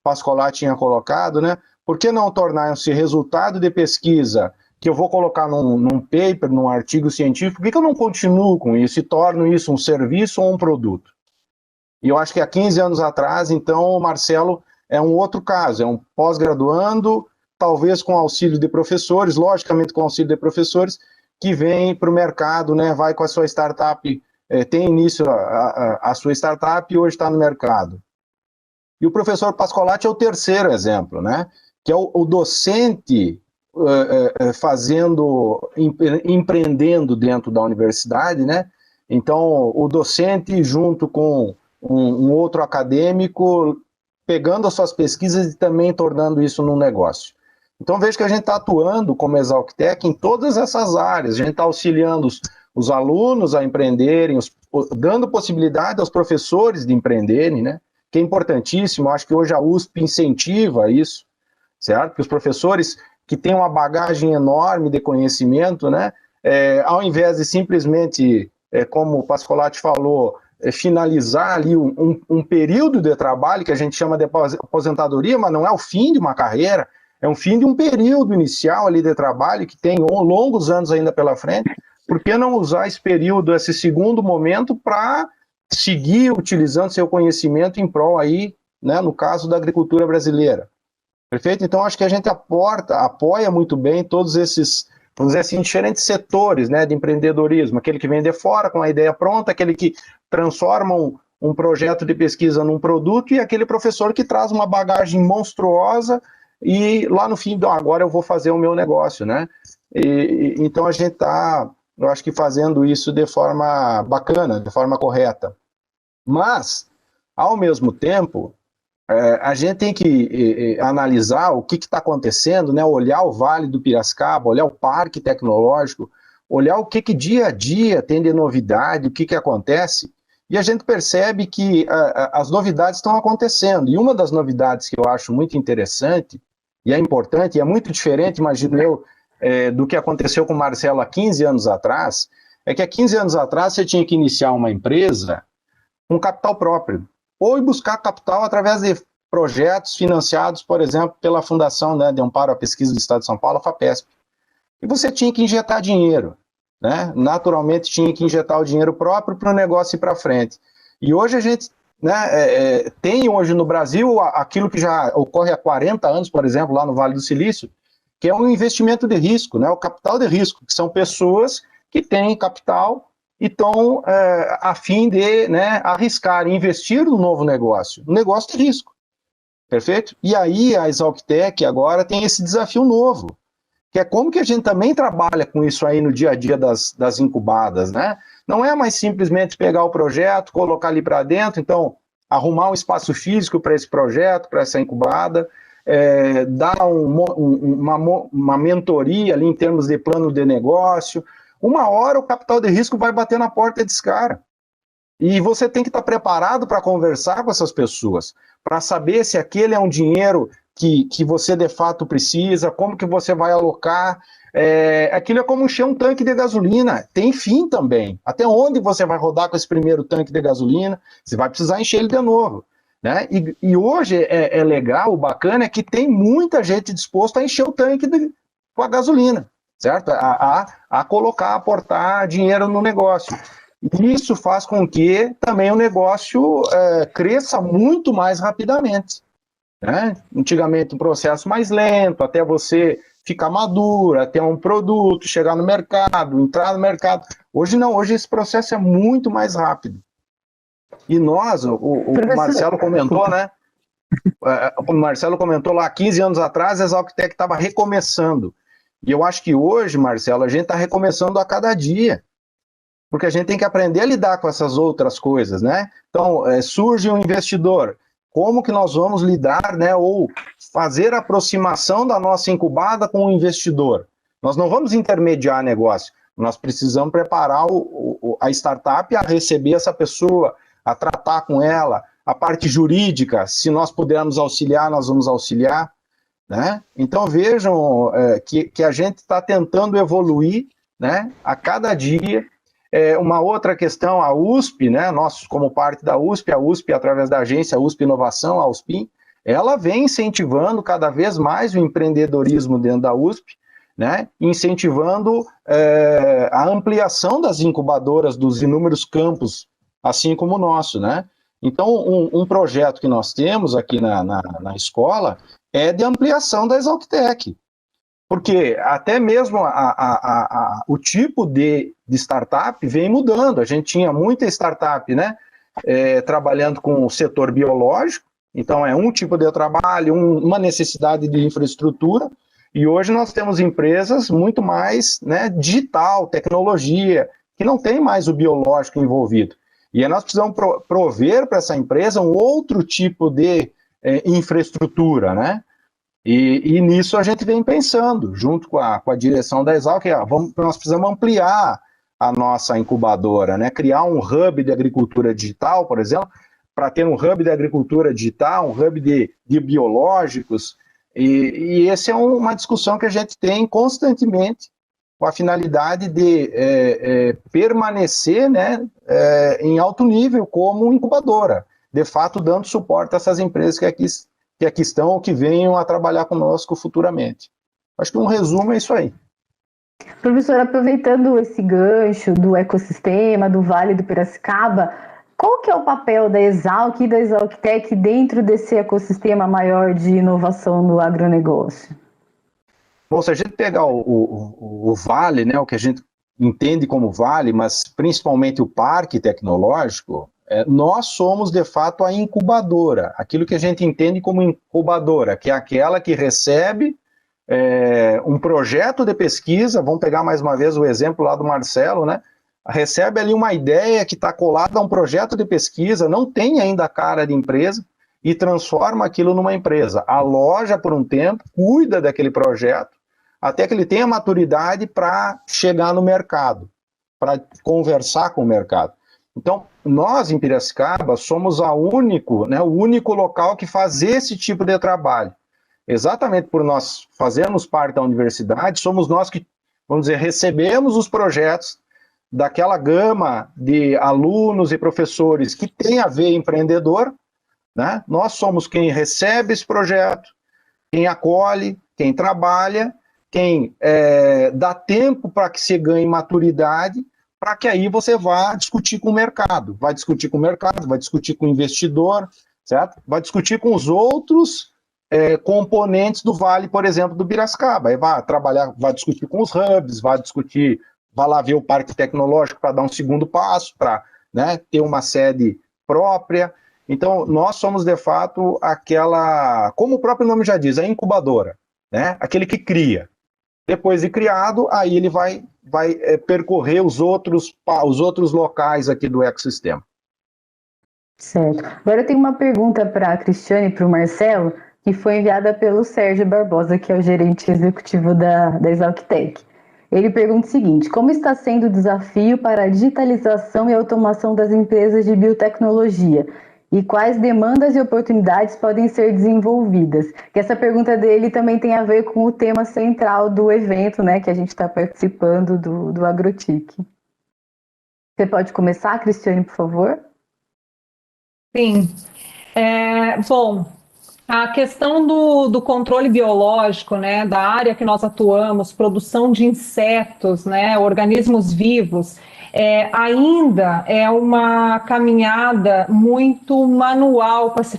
Pascolati tinha colocado, né? Por que não tornar esse resultado de pesquisa que eu vou colocar num paper, num artigo científico, por que eu não continuo com isso e torno isso um serviço ou um produto? E eu acho que há 15 anos atrás, então, o Marcelo é um outro caso, é um pós-graduando, talvez com auxílio de professores, logicamente com auxílio de professores, que vem para o mercado, né, vai com a sua startup, tem início a sua startup e hoje está no mercado. E o professor Pascolati é o terceiro exemplo, né, que é o docente empreendendo dentro da universidade, né, então o docente junto com um outro acadêmico, pegando as suas pesquisas e também tornando isso num negócio. Então veja que a gente está atuando como ExalcTech em todas essas áreas, a gente está auxiliando os alunos a empreenderem, dando possibilidade aos professores de empreenderem, né? Que é importantíssimo, acho que hoje a USP incentiva isso, certo? Porque os professores que têm uma bagagem enorme de conhecimento, né? Ao invés de simplesmente, como o Pascolati falou, finalizar ali um período de trabalho que a gente chama de aposentadoria, mas não é o fim de uma carreira, é um fim de um período inicial ali de trabalho que tem longos anos ainda pela frente. Por que não usar esse período, esse segundo momento, para seguir utilizando seu conhecimento em prol aí, né, no caso da agricultura brasileira? Perfeito? Então acho que a gente apoia muito bem todos esses, vamos dizer assim, diferentes setores, né, de empreendedorismo, aquele que vem de fora com a ideia pronta, aquele que transforma um projeto de pesquisa num produto e aquele professor que traz uma bagagem monstruosa e lá no fim, agora eu vou fazer o meu negócio, né? Então a gente está, eu acho que fazendo isso de forma bacana, de forma correta. Mas, ao mesmo tempo, a gente tem que analisar o que está acontecendo, né? Olhar o Vale do Piracicaba, olhar o Parque Tecnológico, olhar o que dia a dia tem de novidade, o que acontece, e a gente percebe que as novidades estão acontecendo. E uma das novidades que eu acho muito interessante, e é importante, e é muito diferente, imagino eu, do que aconteceu com o Marcelo há 15 anos atrás, é que há 15 anos atrás você tinha que iniciar uma empresa com capital próprio, ou ir buscar capital através de projetos financiados, por exemplo, pela Fundação, né, de Amparo à Pesquisa do Estado de São Paulo, a FAPESP. E você tinha que injetar dinheiro, né? Naturalmente tinha que injetar o dinheiro próprio para o negócio ir para frente. E hoje a gente, né, tem hoje no Brasil aquilo que já ocorre há 40 anos, por exemplo, lá no Vale do Silício, que é um investimento de risco, né, o capital de risco, que são pessoas que têm capital e estão a fim de, né, arriscar, investir no novo negócio, um negócio de risco, perfeito? E aí a Exalc-Tec agora tem esse desafio novo, que é como que a gente também trabalha com isso aí no dia a dia das incubadas, né? Não é mais simplesmente pegar o projeto, colocar ali para dentro, então arrumar um espaço físico para esse projeto, para essa incubada, dar uma mentoria ali em termos de plano de negócio. Uma hora o capital de risco vai bater na porta desse cara. E você tem que estar preparado para conversar com essas pessoas, para saber se aquele é um dinheiro que você de fato precisa, como que você vai alocar. Aquilo é como encher um tanque de gasolina, tem fim também. Até onde você vai rodar com esse primeiro tanque de gasolina? Você vai precisar encher ele de novo, né? E hoje é legal, o bacana é que tem muita gente disposta a encher o tanque com a gasolina, certo? A colocar, aportar dinheiro no negócio. Isso faz com que também o negócio cresça muito mais rapidamente, né? Antigamente um processo mais lento, até você ficar maduro, até um produto, chegar no mercado, entrar no mercado. Hoje não, hoje esse processo é muito mais rápido. E nós, o Marcelo comentou, né? O Marcelo comentou lá, 15 anos atrás, a Exalc-Tec estava recomeçando. E eu acho que hoje, Marcelo, a gente está recomeçando a cada dia. Porque a gente tem que aprender a lidar com essas outras coisas, né? Então, surge um investidor, como que nós vamos lidar, né, ou fazer a aproximação da nossa incubada com o investidor? Nós não vamos intermediar negócio, nós precisamos preparar a startup a receber essa pessoa, a tratar com ela, a parte jurídica, se nós pudermos auxiliar, nós vamos auxiliar, né? Então vejam que a gente está tentando evoluir, né, a cada dia. Uma outra questão, a USP, né, nós como parte da USP, a USP através da agência USP Inovação, a USPIN, ela vem incentivando cada vez mais o empreendedorismo dentro da USP, né, incentivando a ampliação das incubadoras dos inúmeros campos, assim como o nosso, né. Então, um projeto que nós temos aqui na escola é de ampliação da Exalc-Tec. Porque até mesmo o tipo de startup vem mudando. A gente tinha muita startup, né, trabalhando com o setor biológico, então é um tipo de trabalho, uma necessidade de infraestrutura, e hoje nós temos empresas muito mais, né, digital, tecnologia, que não tem mais o biológico envolvido. E aí nós precisamos prover para essa empresa um outro tipo de infraestrutura, né? E nisso a gente vem pensando, junto com a direção da Exalc, nós precisamos ampliar a nossa incubadora, né? Criar um hub de agricultura digital, por exemplo, para ter um hub de agricultura digital, um hub de biológicos, e essa é uma discussão que a gente tem constantemente, com a finalidade de permanecer, né, em alto nível como incubadora, de fato dando suporte a essas empresas que aqui estão ou que venham a trabalhar conosco futuramente. Acho que um resumo é isso aí. Professor, aproveitando esse gancho do ecossistema, do Vale do Piracicaba, qual que é o papel da Exalc e da Exalc-Tec dentro desse ecossistema maior de inovação do agronegócio? Bom, se a gente pegar o Vale, né, o que a gente entende como Vale, mas principalmente o Parque Tecnológico, nós somos, de fato, a incubadora, aquilo que a gente entende como incubadora, que é aquela que recebe um projeto de pesquisa, vamos pegar mais uma vez o exemplo lá do Marcelo, né? Recebe ali uma ideia que está colada a um projeto de pesquisa, não tem ainda a cara de empresa, e transforma aquilo numa empresa. Aloja por um tempo, cuida daquele projeto, até que ele tenha maturidade para chegar no mercado, para conversar com o mercado. Então, nós em Piracicaba somos o único local que faz esse tipo de trabalho. Exatamente por nós fazermos parte da universidade, somos nós que, vamos dizer, recebemos os projetos daquela gama de alunos e professores que tem a ver empreendedor, né? Nós somos quem recebe esse projeto, quem acolhe, quem trabalha, quem dá tempo para que se ganhe maturidade, para que aí você vá discutir com o mercado, vai discutir com o investidor, certo? Vai discutir com os outros componentes do Vale, por exemplo, do Piracicaba. Aí vai discutir com os hubs, vai lá ver o parque tecnológico para dar um segundo passo, para, né, ter uma sede própria. Então, nós somos, de fato, como o próprio nome já diz, a incubadora, né? Aquele que cria. Depois de criado, aí ele vai percorrer os outros locais aqui do ecossistema. Certo. Agora eu tenho uma pergunta para a Cristiane e para o Marcelo, que foi enviada pelo Sérgio Barbosa, que é o gerente executivo da Exalc-Tec. Ele pergunta o seguinte: como está sendo o desafio para a digitalização e automação das empresas de biotecnologia? E quais demandas e oportunidades podem ser desenvolvidas? Que essa pergunta dele também tem a ver com o tema central do evento, né, que a gente está participando do Agrotic. Você pode começar, Cristiane, por favor? Sim. Bom, a questão do controle biológico, né, da área que nós atuamos, produção de insetos, né, organismos vivos, ainda é uma caminhada muito manual para se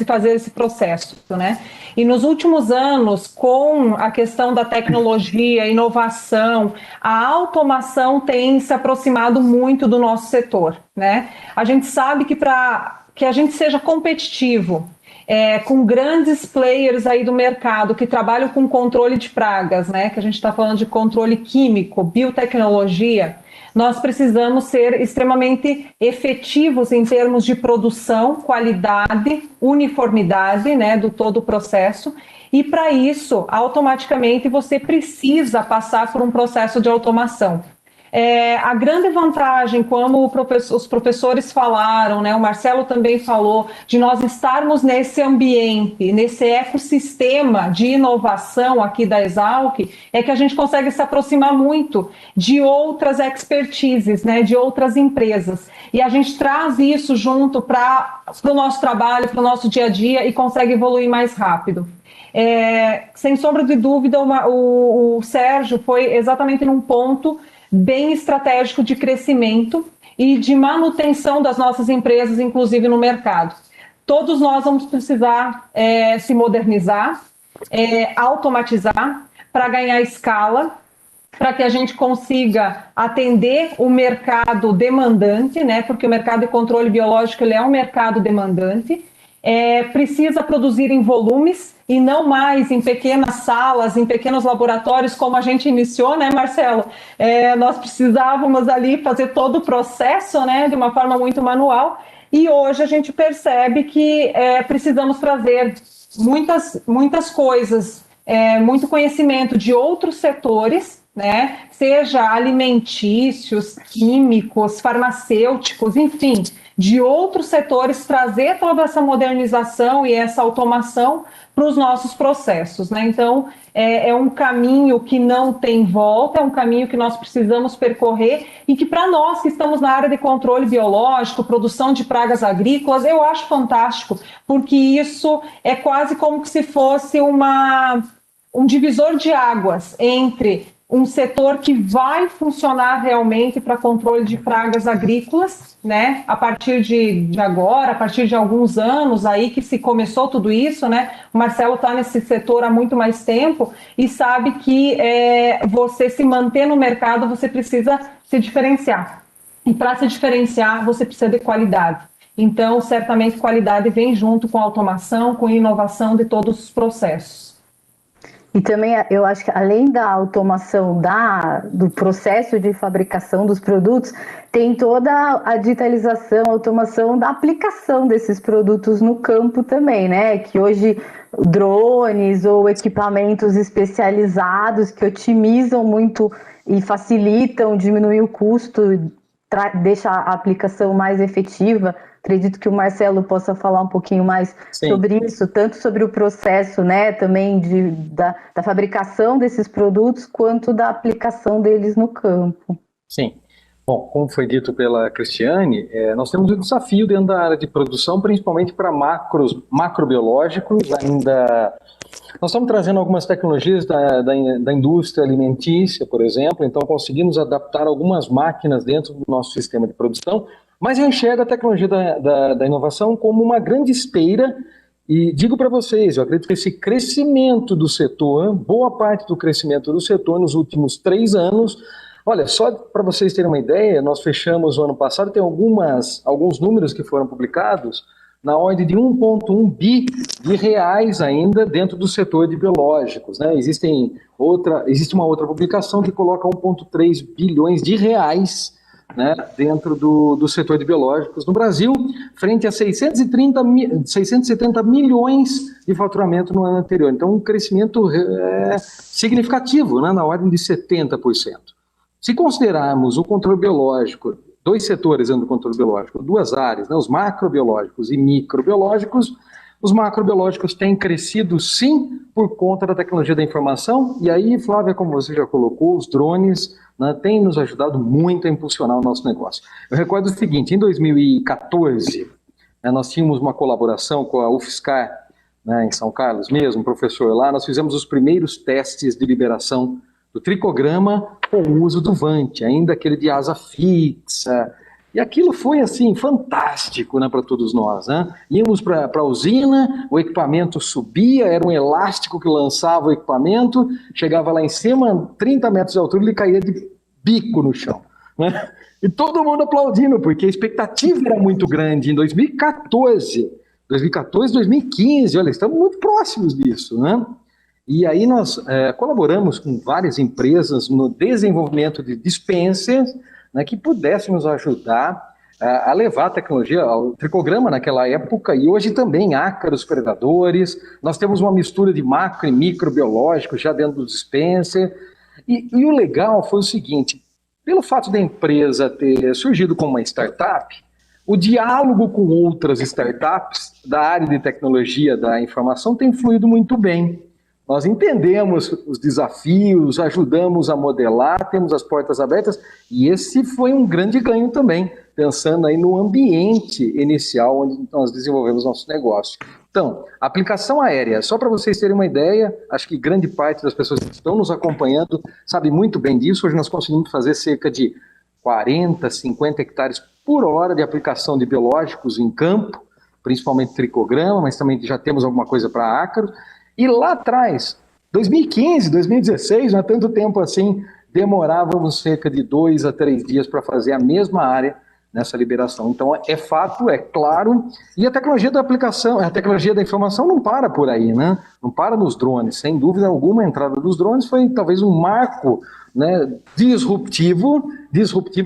fazer esse processo, né? E nos últimos anos, com a questão da tecnologia, inovação, a automação tem se aproximado muito do nosso setor, né? A gente sabe que para que a gente seja competitivo, com grandes players aí do mercado que trabalham com controle de pragas, né? Que a gente está falando de controle químico, biotecnologia, nós precisamos ser extremamente efetivos em termos de produção, qualidade, uniformidade, né, do todo o processo. E para isso, automaticamente, você precisa passar por um processo de automação. A grande vantagem, como os professores falaram, né, o Marcelo também falou, de nós estarmos nesse ambiente, nesse ecossistema de inovação aqui da Exalc, é que a gente consegue se aproximar muito de outras expertises, né, de outras empresas. E a gente traz isso junto para o nosso trabalho, para o nosso dia a dia e consegue evoluir mais rápido. Sem sombra de dúvida, o Sérgio foi exatamente num ponto bem estratégico de crescimento e de manutenção das nossas empresas, inclusive no mercado. Todos nós vamos precisar se modernizar, automatizar para ganhar escala, para que a gente consiga atender o mercado demandante, né? Porque o mercado de controle biológico ele é um mercado demandante, precisa produzir em volumes e não mais em pequenas salas, em pequenos laboratórios, como a gente iniciou, né, Marcelo? Nós precisávamos ali fazer todo o processo, né, de uma forma muito manual, e hoje a gente percebe que precisamos trazer muitas coisas, muito conhecimento de outros setores, né, seja alimentícios, químicos, farmacêuticos, enfim, de outros setores, trazer toda essa modernização e essa automação para os nossos processos, né? Então, é um caminho que não tem volta, é um caminho que nós precisamos percorrer e que para nós que estamos na área de controle biológico, produção de pragas agrícolas, eu acho fantástico, porque isso é quase como se fosse um divisor de águas entre um setor que vai funcionar realmente para controle de pragas agrícolas, né? A partir de agora, a partir de alguns anos aí que se começou tudo isso, né? O Marcelo está nesse setor há muito mais tempo e sabe que você se manter no mercado, você precisa se diferenciar. E para se diferenciar, você precisa de qualidade. Então, certamente, qualidade vem junto com a automação, com a inovação de todos os processos. E também eu acho que além da automação do processo de fabricação dos produtos, tem toda a digitalização, a automação da aplicação desses produtos no campo também, né? Que hoje drones ou equipamentos especializados que otimizam muito e facilitam, diminuem o custo, deixa a aplicação mais efetiva. Acredito que o Marcelo possa falar um pouquinho mais sobre isso, tanto sobre o processo, né, também da fabricação desses produtos, quanto da aplicação deles no campo. Sim. Bom, como foi dito pela Cristiane, nós temos um desafio dentro da área de produção, principalmente para macrobiológicos. Ainda nós estamos trazendo algumas tecnologias da indústria alimentícia, por exemplo, então conseguimos adaptar algumas máquinas dentro do nosso sistema de produção, mas eu enxergo a tecnologia da inovação como uma grande esteira e digo para vocês, eu acredito que esse crescimento do setor, boa parte do crescimento do setor nos últimos 3 anos, olha, só para vocês terem uma ideia, nós fechamos o ano passado, tem alguns números que foram publicados, na ordem de 1,1 bi de reais ainda dentro do setor de biológicos, né? Existe uma outra publicação que coloca 1,3 bilhões de reais, né, dentro do setor de biológicos no Brasil, frente a 670 milhões de faturamento no ano anterior. Então, um crescimento significativo, né, na ordem de 70%. Se considerarmos o controle biológico, 2 setores dentro do controle biológico, 2 áreas, né, os macrobiológicos e microbiológicos, os macrobiológicos têm crescido sim por conta da tecnologia da informação, e aí, Flávia, como você já colocou, os drones, né, têm nos ajudado muito a impulsionar o nosso negócio. Eu recordo o seguinte, em 2014, né, nós tínhamos uma colaboração com a UFSCar, né, em São Carlos mesmo, professor lá, nós fizemos os primeiros testes de liberação do tricograma com o uso do Vant, ainda aquele de asa fixa, e aquilo foi, assim, fantástico, né, para todos nós, né? Íamos para a usina, o equipamento subia, era um elástico que lançava o equipamento, chegava lá em cima, 30 metros de altura, ele caía de bico no chão, né? E todo mundo aplaudindo, porque a expectativa era muito grande em 2014, 2015, olha, estamos muito próximos disso, né? E aí nós colaboramos com várias empresas no desenvolvimento de dispensers, né, que pudessem nos ajudar a levar a tecnologia ao tricograma naquela época, e hoje também ácaros predadores. Nós temos uma mistura de macro e microbiológicos já dentro do dispenser. E o legal foi o seguinte, pelo fato da empresa ter surgido como uma startup, o diálogo com outras startups da área de tecnologia da informação tem fluído muito bem. Nós entendemos os desafios, ajudamos a modelar, temos as portas abertas, e esse foi um grande ganho também, pensando aí no ambiente inicial onde nós desenvolvemos nosso negócio. Então, aplicação aérea, só para vocês terem uma ideia, acho que grande parte das pessoas que estão nos acompanhando sabe muito bem disso. Hoje nós conseguimos fazer cerca de 40, 50 hectares por hora de aplicação de biológicos em campo, principalmente tricograma, mas também já temos alguma coisa para ácaro. E lá atrás, 2015, 2016, não há tanto tempo assim, demorávamos cerca de 2 a 3 dias para fazer a mesma área nessa liberação. Então, é fato, é claro, e a tecnologia da aplicação, a tecnologia da informação não para por aí, né? Não para nos drones. Sem dúvida alguma, a entrada dos drones foi talvez um marco, né, disruptivo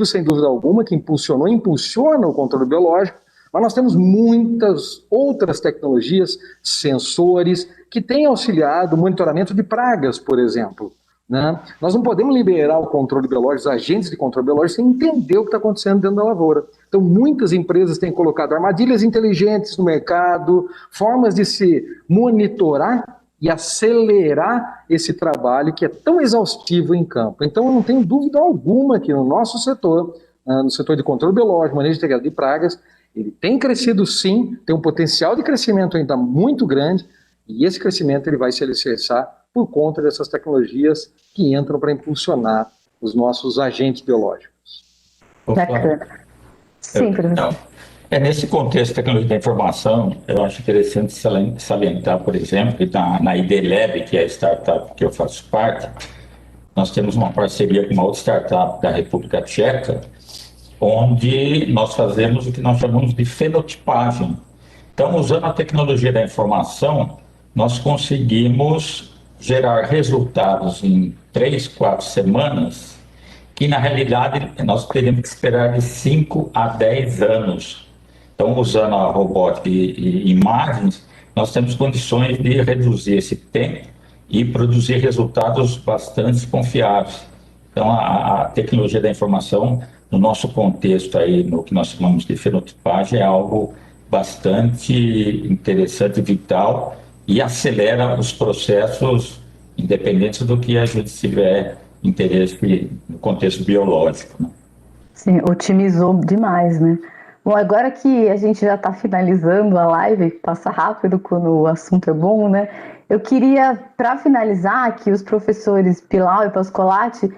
sem dúvida alguma, que impulsiona o controle biológico. Mas nós temos muitas outras tecnologias, sensores, que têm auxiliado o monitoramento de pragas, por exemplo, né? Nós não podemos liberar o controle biológico, os agentes de controle biológico, sem entender o que está acontecendo dentro da lavoura. Então, muitas empresas têm colocado armadilhas inteligentes no mercado, formas de se monitorar e acelerar esse trabalho que é tão exaustivo em campo. Então, eu não tenho dúvida alguma que no nosso setor, no setor de controle biológico, manejo integrado de pragas, ele tem crescido sim, tem um potencial de crescimento ainda muito grande, e esse crescimento ele vai se alicerçar por conta dessas tecnologias que entram para impulsionar os nossos agentes biológicos. Bacana. Sim, professor. Nesse contexto de tecnologia da informação, eu acho interessante salientar, por exemplo, que na ID Lab, que é a startup que eu faço parte, nós temos uma parceria com uma outra startup da República Tcheca, onde nós fazemos o que nós chamamos de fenotipagem. Então, usando a tecnologia da informação, nós conseguimos gerar resultados em 3, 4 semanas, que na realidade nós teríamos que esperar de 5 a 10 anos. Então, usando a robótica e imagens, nós temos condições de reduzir esse tempo e produzir resultados bastante confiáveis. Então, a tecnologia da informação, no nosso contexto aí, no que nós chamamos de fenotipagem, é algo bastante interessante, vital, e acelera os processos, independente do que a gente tiver interesse no contexto biológico, né? Sim, otimizou demais, né? Bom, agora que a gente já está finalizando a live, passa rápido quando o assunto é bom, né? Eu queria, para finalizar, que os professores Pilau e Pascolati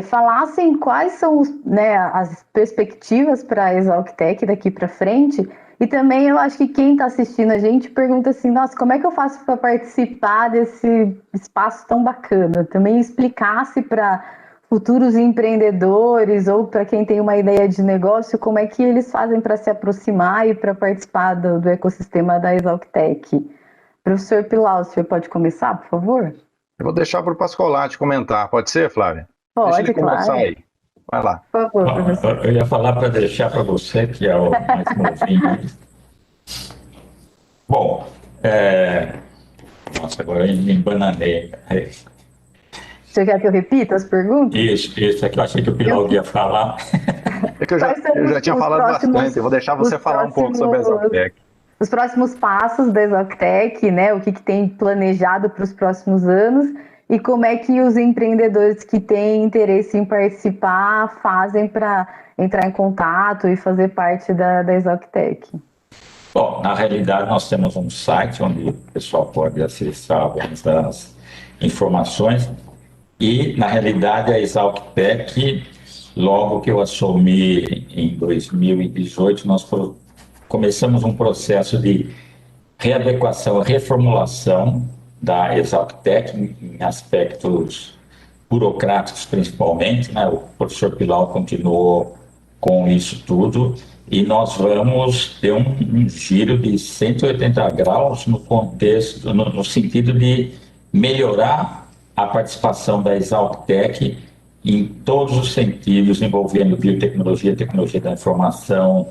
falassem quais são né, as perspectivas para a ExalcTech daqui para frente. E também eu acho que quem está assistindo a gente pergunta assim, nossa, como é que eu faço para participar desse espaço tão bacana? Também explicasse para futuros empreendedores ou para quem tem uma ideia de negócio, como é que eles fazem para se aproximar e para participar do ecossistema da ExalcTech. Professor Pilau, você pode começar, por favor? Eu vou deixar para o Pascolati comentar. Pode ser, Flávia? Pode, claro. Aí. Vai lá. Por favor, professor. Eu ia falar para deixar para você, que é o mais novinho. Bom, nossa, agora eu me embananei. Você quer que eu repita as perguntas? Isso é que eu achei que o Pilau ia falar. É que eu já tinha falado bastante, eu vou deixar você falar um pouco sobre a ExalcTech. Os próximos passos da ExalcTech, né? O que tem planejado para os próximos anos e como é que os empreendedores que têm interesse em participar fazem para entrar em contato e fazer parte da ExalcTech. Bom, na realidade nós temos um site onde o pessoal pode acessar algumas das informações e, na realidade, a ExalcTech, logo que eu assumi em 2018, nós começamos um processo de readequação, reformulação da ExalcTech em aspectos burocráticos, principalmente, né? O professor Pilau continuou com isso tudo e nós vamos ter um giro de 180 graus no contexto, no sentido de melhorar a participação da ExalcTech em todos os sentidos, envolvendo biotecnologia, tecnologia da informação,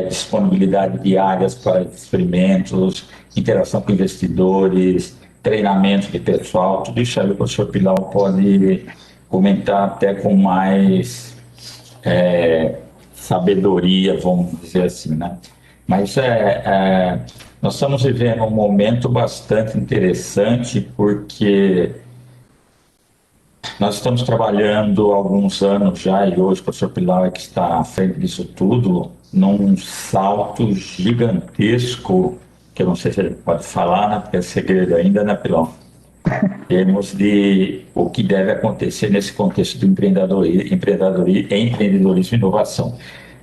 disponibilidade de áreas para experimentos, interação com investidores, treinamento de pessoal, tudo isso aí o professor Pilau pode comentar até com mais sabedoria, vamos dizer assim, né? Mas nós estamos vivendo um momento bastante interessante porque nós estamos trabalhando há alguns anos já, e hoje o professor Pilau é que está à frente disso tudo, num salto gigantesco, que eu não sei se ele pode falar, né, porque é segredo ainda, né, Pilau? Temos de o que deve acontecer nesse contexto do empreendedorismo e inovação.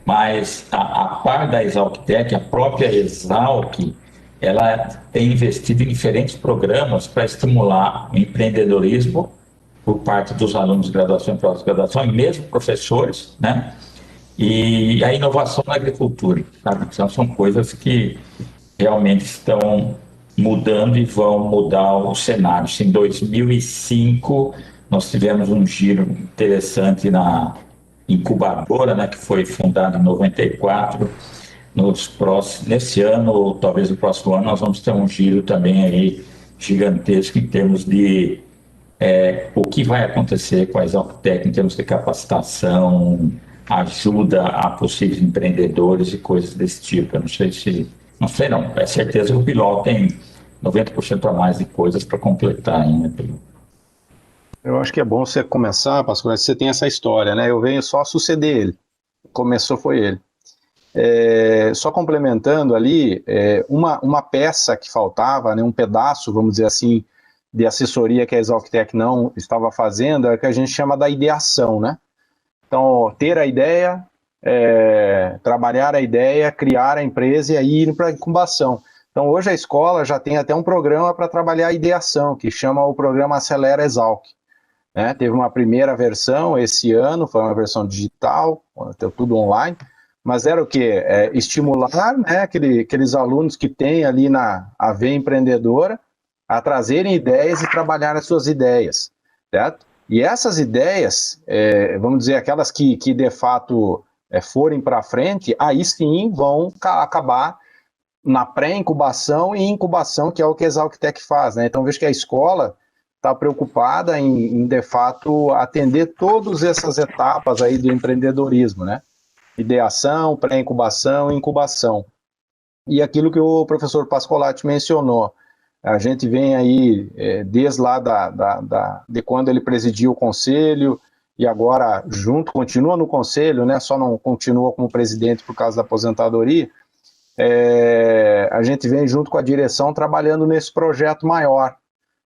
Mas, a par da ExalcTech, a própria Exalc, ela tem investido em diferentes programas para estimular o empreendedorismo por parte dos alunos de graduação e pós-graduação, e mesmo professores, né? E a inovação na agricultura, sabe? Então, são coisas que realmente estão mudando e vão mudar o cenário. Em 2005, nós tivemos um giro interessante na incubadora, né, que foi fundada em 94. Nesse ano, ou talvez no próximo ano, nós vamos ter um giro também aí gigantesco em termos de o que vai acontecer com a ExalcTech em termos de capacitação, ajuda a possíveis empreendedores e coisas desse tipo. Eu não sei se... Não sei não, é certeza que o Pilau tem 90% a mais de coisas para completar ainda, Pilau. Eu acho que é bom você começar, Pascoal, você tem essa história, né? Eu venho só suceder ele. Começou foi ele. Só complementando ali, uma peça que faltava, né, um pedaço, vamos dizer assim, de assessoria que a ExalcTech não estava fazendo, é o que a gente chama da ideação, né? Então, ter a ideia, trabalhar a ideia, criar a empresa e aí ir para a incubação. Então, hoje a escola já tem até um programa para trabalhar a ideação, que chama o programa Acelera Exalc. Né? Teve uma primeira versão esse ano, foi uma versão digital, tudo online, mas era o quê? Estimular, né, aqueles alunos que têm ali a veia empreendedora a trazerem ideias e trabalhar as suas ideias, certo? E essas ideias, vamos dizer, aquelas que de fato forem para frente, aí sim vão acabar na pré-incubação e incubação, que é o que a Exalc-Tec faz, né? Então, vejo que a escola está preocupada em, de fato, atender todas essas etapas aí do empreendedorismo, né? Ideação, pré-incubação e incubação. E aquilo que o professor Pascolati mencionou, a gente vem aí, desde lá de quando ele presidiu o conselho, e agora continua no conselho, né? Só não continua como presidente por causa da aposentadoria. A gente vem junto com a direção trabalhando nesse projeto maior,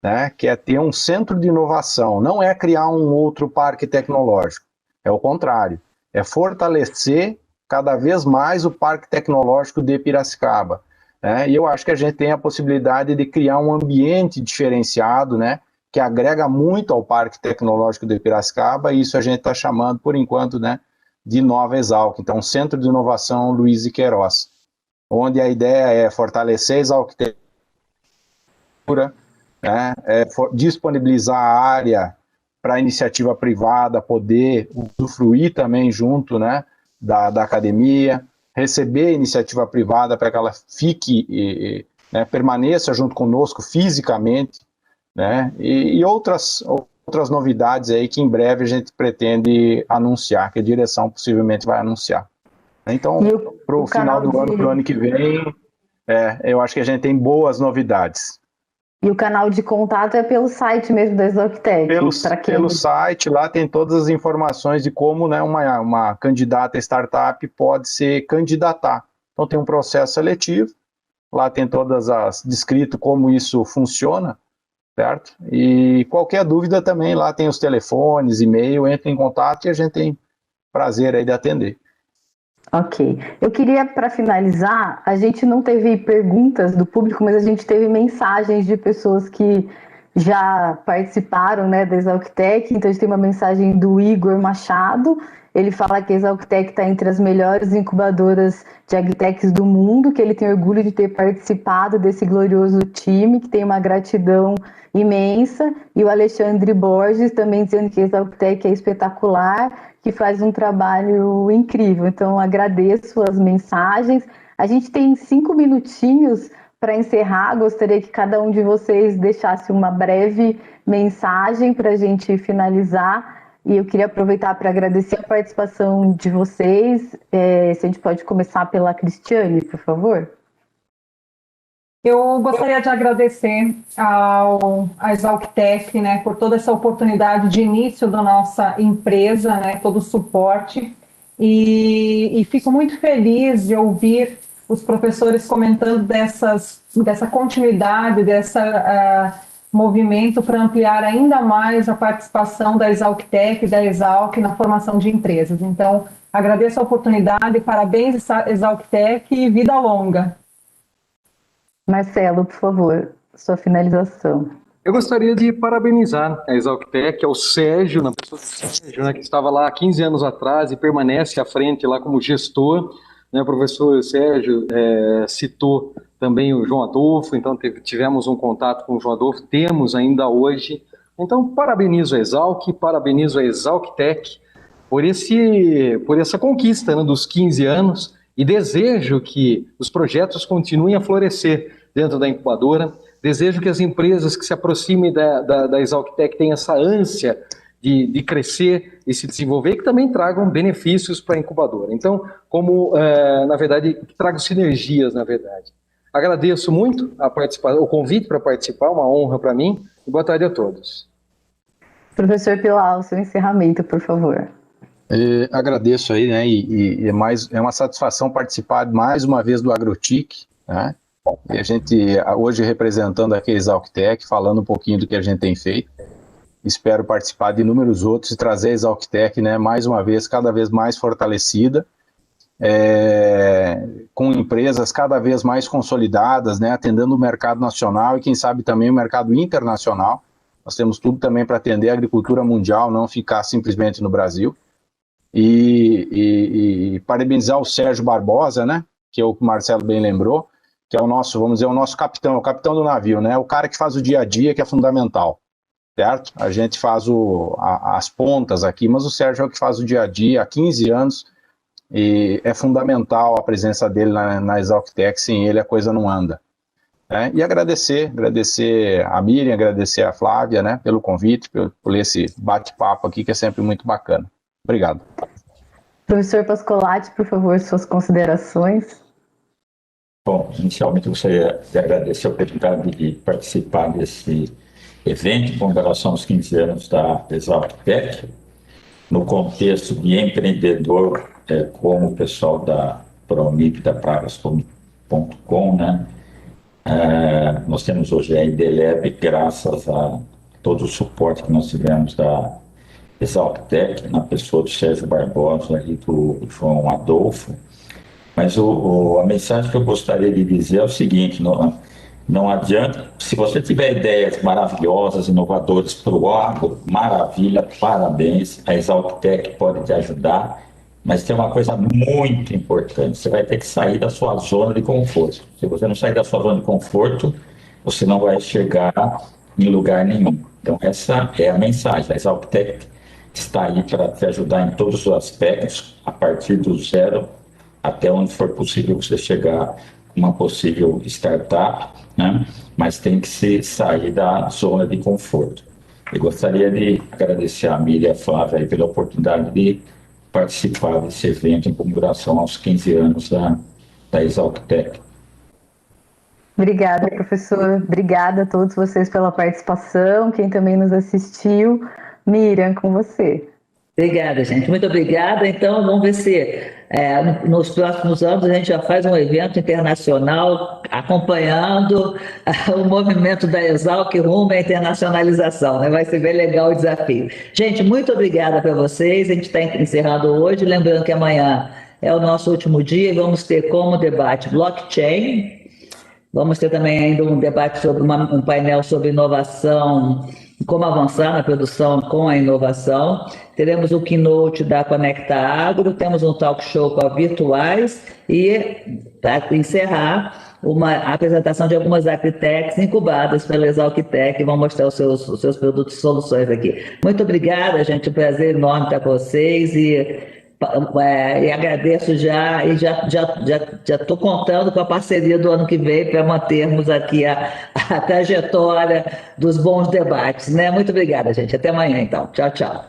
né, que é ter um centro de inovação, não é criar um outro parque tecnológico, é o contrário, é fortalecer cada vez mais o parque tecnológico de Piracicaba, né, e eu acho que a gente tem a possibilidade de criar um ambiente diferenciado, né, que agrega muito ao parque tecnológico de Piracicaba, e isso a gente está chamando, por enquanto, né, de Nova Exalc, então Centro de Inovação Luiz de Queiroz, onde a ideia é fortalecer a Exalc-Tec, né, disponibilizar a área para a iniciativa privada poder usufruir também junto, né, da academia, receber a iniciativa privada para que ela fique, né, permaneça junto conosco fisicamente, né, e outras novidades aí que em breve a gente pretende anunciar, que a direção possivelmente vai anunciar. Então, para o final do ano, para o ano que vem, eu acho que a gente tem boas novidades. E o canal de contato é pelo site mesmo da Exalc-Tec? Pelo site, lá tem todas as informações de como, né, uma candidata startup pode se candidatar. Então tem um processo seletivo, lá tem descrito como isso funciona, certo? E qualquer dúvida também, lá tem os telefones, e-mail, entre em contato e a gente tem prazer aí de atender. Ok. Eu queria, para finalizar, a gente não teve perguntas do público, mas a gente teve mensagens de pessoas que já participaram, né, da Exalc-Tec. Então, a gente tem uma mensagem do Igor Machado. Ele fala que a Exalc-Tec está entre as melhores incubadoras de agritechs do mundo, que ele tem orgulho de ter participado desse glorioso time, que tem uma gratidão imensa. E o Alexandre Borges também dizendo que a Exalc-Tec é espetacular, que faz um trabalho incrível. Então, agradeço as mensagens. A gente tem 5 minutinhos para encerrar. Gostaria que cada um de vocês deixasse uma breve mensagem para a gente finalizar. E eu queria aproveitar para agradecer a participação de vocês. Se a gente pode começar pela Cristiane, por favor. Eu gostaria de agradecer à Exalc-Tec, né, por toda essa oportunidade de início da nossa empresa, né, todo o suporte, e fico muito feliz de ouvir os professores comentando dessa continuidade, dessa movimento para ampliar ainda mais a participação da Exalc-Tec e da Exalc na formação de empresas. Então, agradeço a oportunidade, parabéns Exalc-Tec e vida longa. Marcelo, por favor, sua finalização. Eu gostaria de parabenizar a Exalc-Tec, ao Sérgio, na pessoa do Sérgio, né, que estava lá há 15 anos atrás e permanece à frente lá como gestor. Né, o professor Sérgio citou também o João Adolfo, então tivemos um contato com o João Adolfo, temos ainda hoje. Então, parabenizo a Exalc, parabenizo a Exalc-Tec por essa conquista, né, dos 15 anos, e desejo que os projetos continuem a florescer dentro da incubadora, desejo que as empresas que se aproximem da Exalc-Tec tenham essa ânsia de crescer e se desenvolver, e que também tragam benefícios para a incubadora. Então, na verdade, tragam sinergias, na verdade. Agradeço muito o convite para participar, uma honra para mim, e boa tarde a todos. Professor Pilar, o seu encerramento, por favor. Agradeço aí, né, e é uma satisfação participar mais uma vez do Agrotic, né, e a gente hoje representando aqui a Exalc-Tec, falando um pouquinho do que a gente tem feito. Espero participar de inúmeros outros e trazer a Exalc-Tec, né, mais uma vez, cada vez mais fortalecida, com empresas cada vez mais consolidadas, né, atendendo o mercado nacional e quem sabe também o mercado internacional. Nós temos tudo também para atender a agricultura mundial, não ficar simplesmente no Brasil. e parabenizar o Sérgio Barbosa, né, que é o que o Marcelo bem lembrou, que é o nosso, vamos dizer, o nosso capitão, o capitão do navio, né, o cara que faz o dia a dia, que é fundamental, certo? A gente faz as pontas aqui, mas o Sérgio é o que faz o dia a dia há 15 anos, e é fundamental a presença dele na Exalc-TEC, sem ele a coisa não anda. E agradecer a Miriam, agradecer a Flávia, né, pelo convite, por esse bate-papo aqui, que é sempre muito bacana. Obrigado. Professor Pascolati, por favor, suas considerações. Bom, inicialmente eu gostaria de agradecer a oportunidade de participar desse evento em comemoração aos 15 anos da Exalc-TEC, no contexto de empreendedor, como o pessoal da Promip, da Pragas.com, né? Nós temos hoje a Indeleb, graças a todo o suporte que nós tivemos da Exalc-TEC, na pessoa do Sérgio Barbosa e do João Adolfo. Mas a mensagem que eu gostaria de dizer é o seguinte: não adianta, se você tiver ideias maravilhosas, inovadoras para o agro, maravilha, parabéns, a Exalc-TEC pode te ajudar, mas tem uma coisa muito importante: você vai ter que sair da sua zona de conforto. Se você não sair da sua zona de conforto, você não vai chegar em lugar nenhum. Então essa é a mensagem. A Exalc-TEC está aí para te ajudar em todos os aspectos, a partir do zero até onde for possível você chegar com uma possível startup, né? Mas tem que se sair da zona de conforto. Eu gostaria de agradecer a Miriam e a Flávia aí pela oportunidade de participar desse evento em comemoração aos 15 anos da Exalc-TEC. Obrigada, professor. Obrigada a todos vocês pela participação, quem também nos assistiu. Miriam, com você. Obrigada, gente. Muito obrigada. Então, vamos ver se nos próximos anos a gente já faz um evento internacional acompanhando o movimento da Exalc rumo à internacionalização, né? Vai ser bem legal o desafio. Gente, muito obrigada para vocês. A gente está encerrando hoje. Lembrando que amanhã é o nosso último dia e vamos ter como debate blockchain. Vamos ter também ainda um debate sobre um painel sobre inovação, como avançar na produção com a inovação. Teremos o keynote da Conecta Agro, temos um talk show com a Virtuais e, para encerrar, uma apresentação de algumas agritechs incubadas pela Exalc-TEC, que vão mostrar os seus produtos e soluções aqui. Muito obrigada, gente, um prazer enorme estar com vocês e agradeço já estou contando com a parceria do ano que vem para mantermos aqui a trajetória dos bons debates, né? Muito obrigada, gente. Até amanhã, então. Tchau, tchau.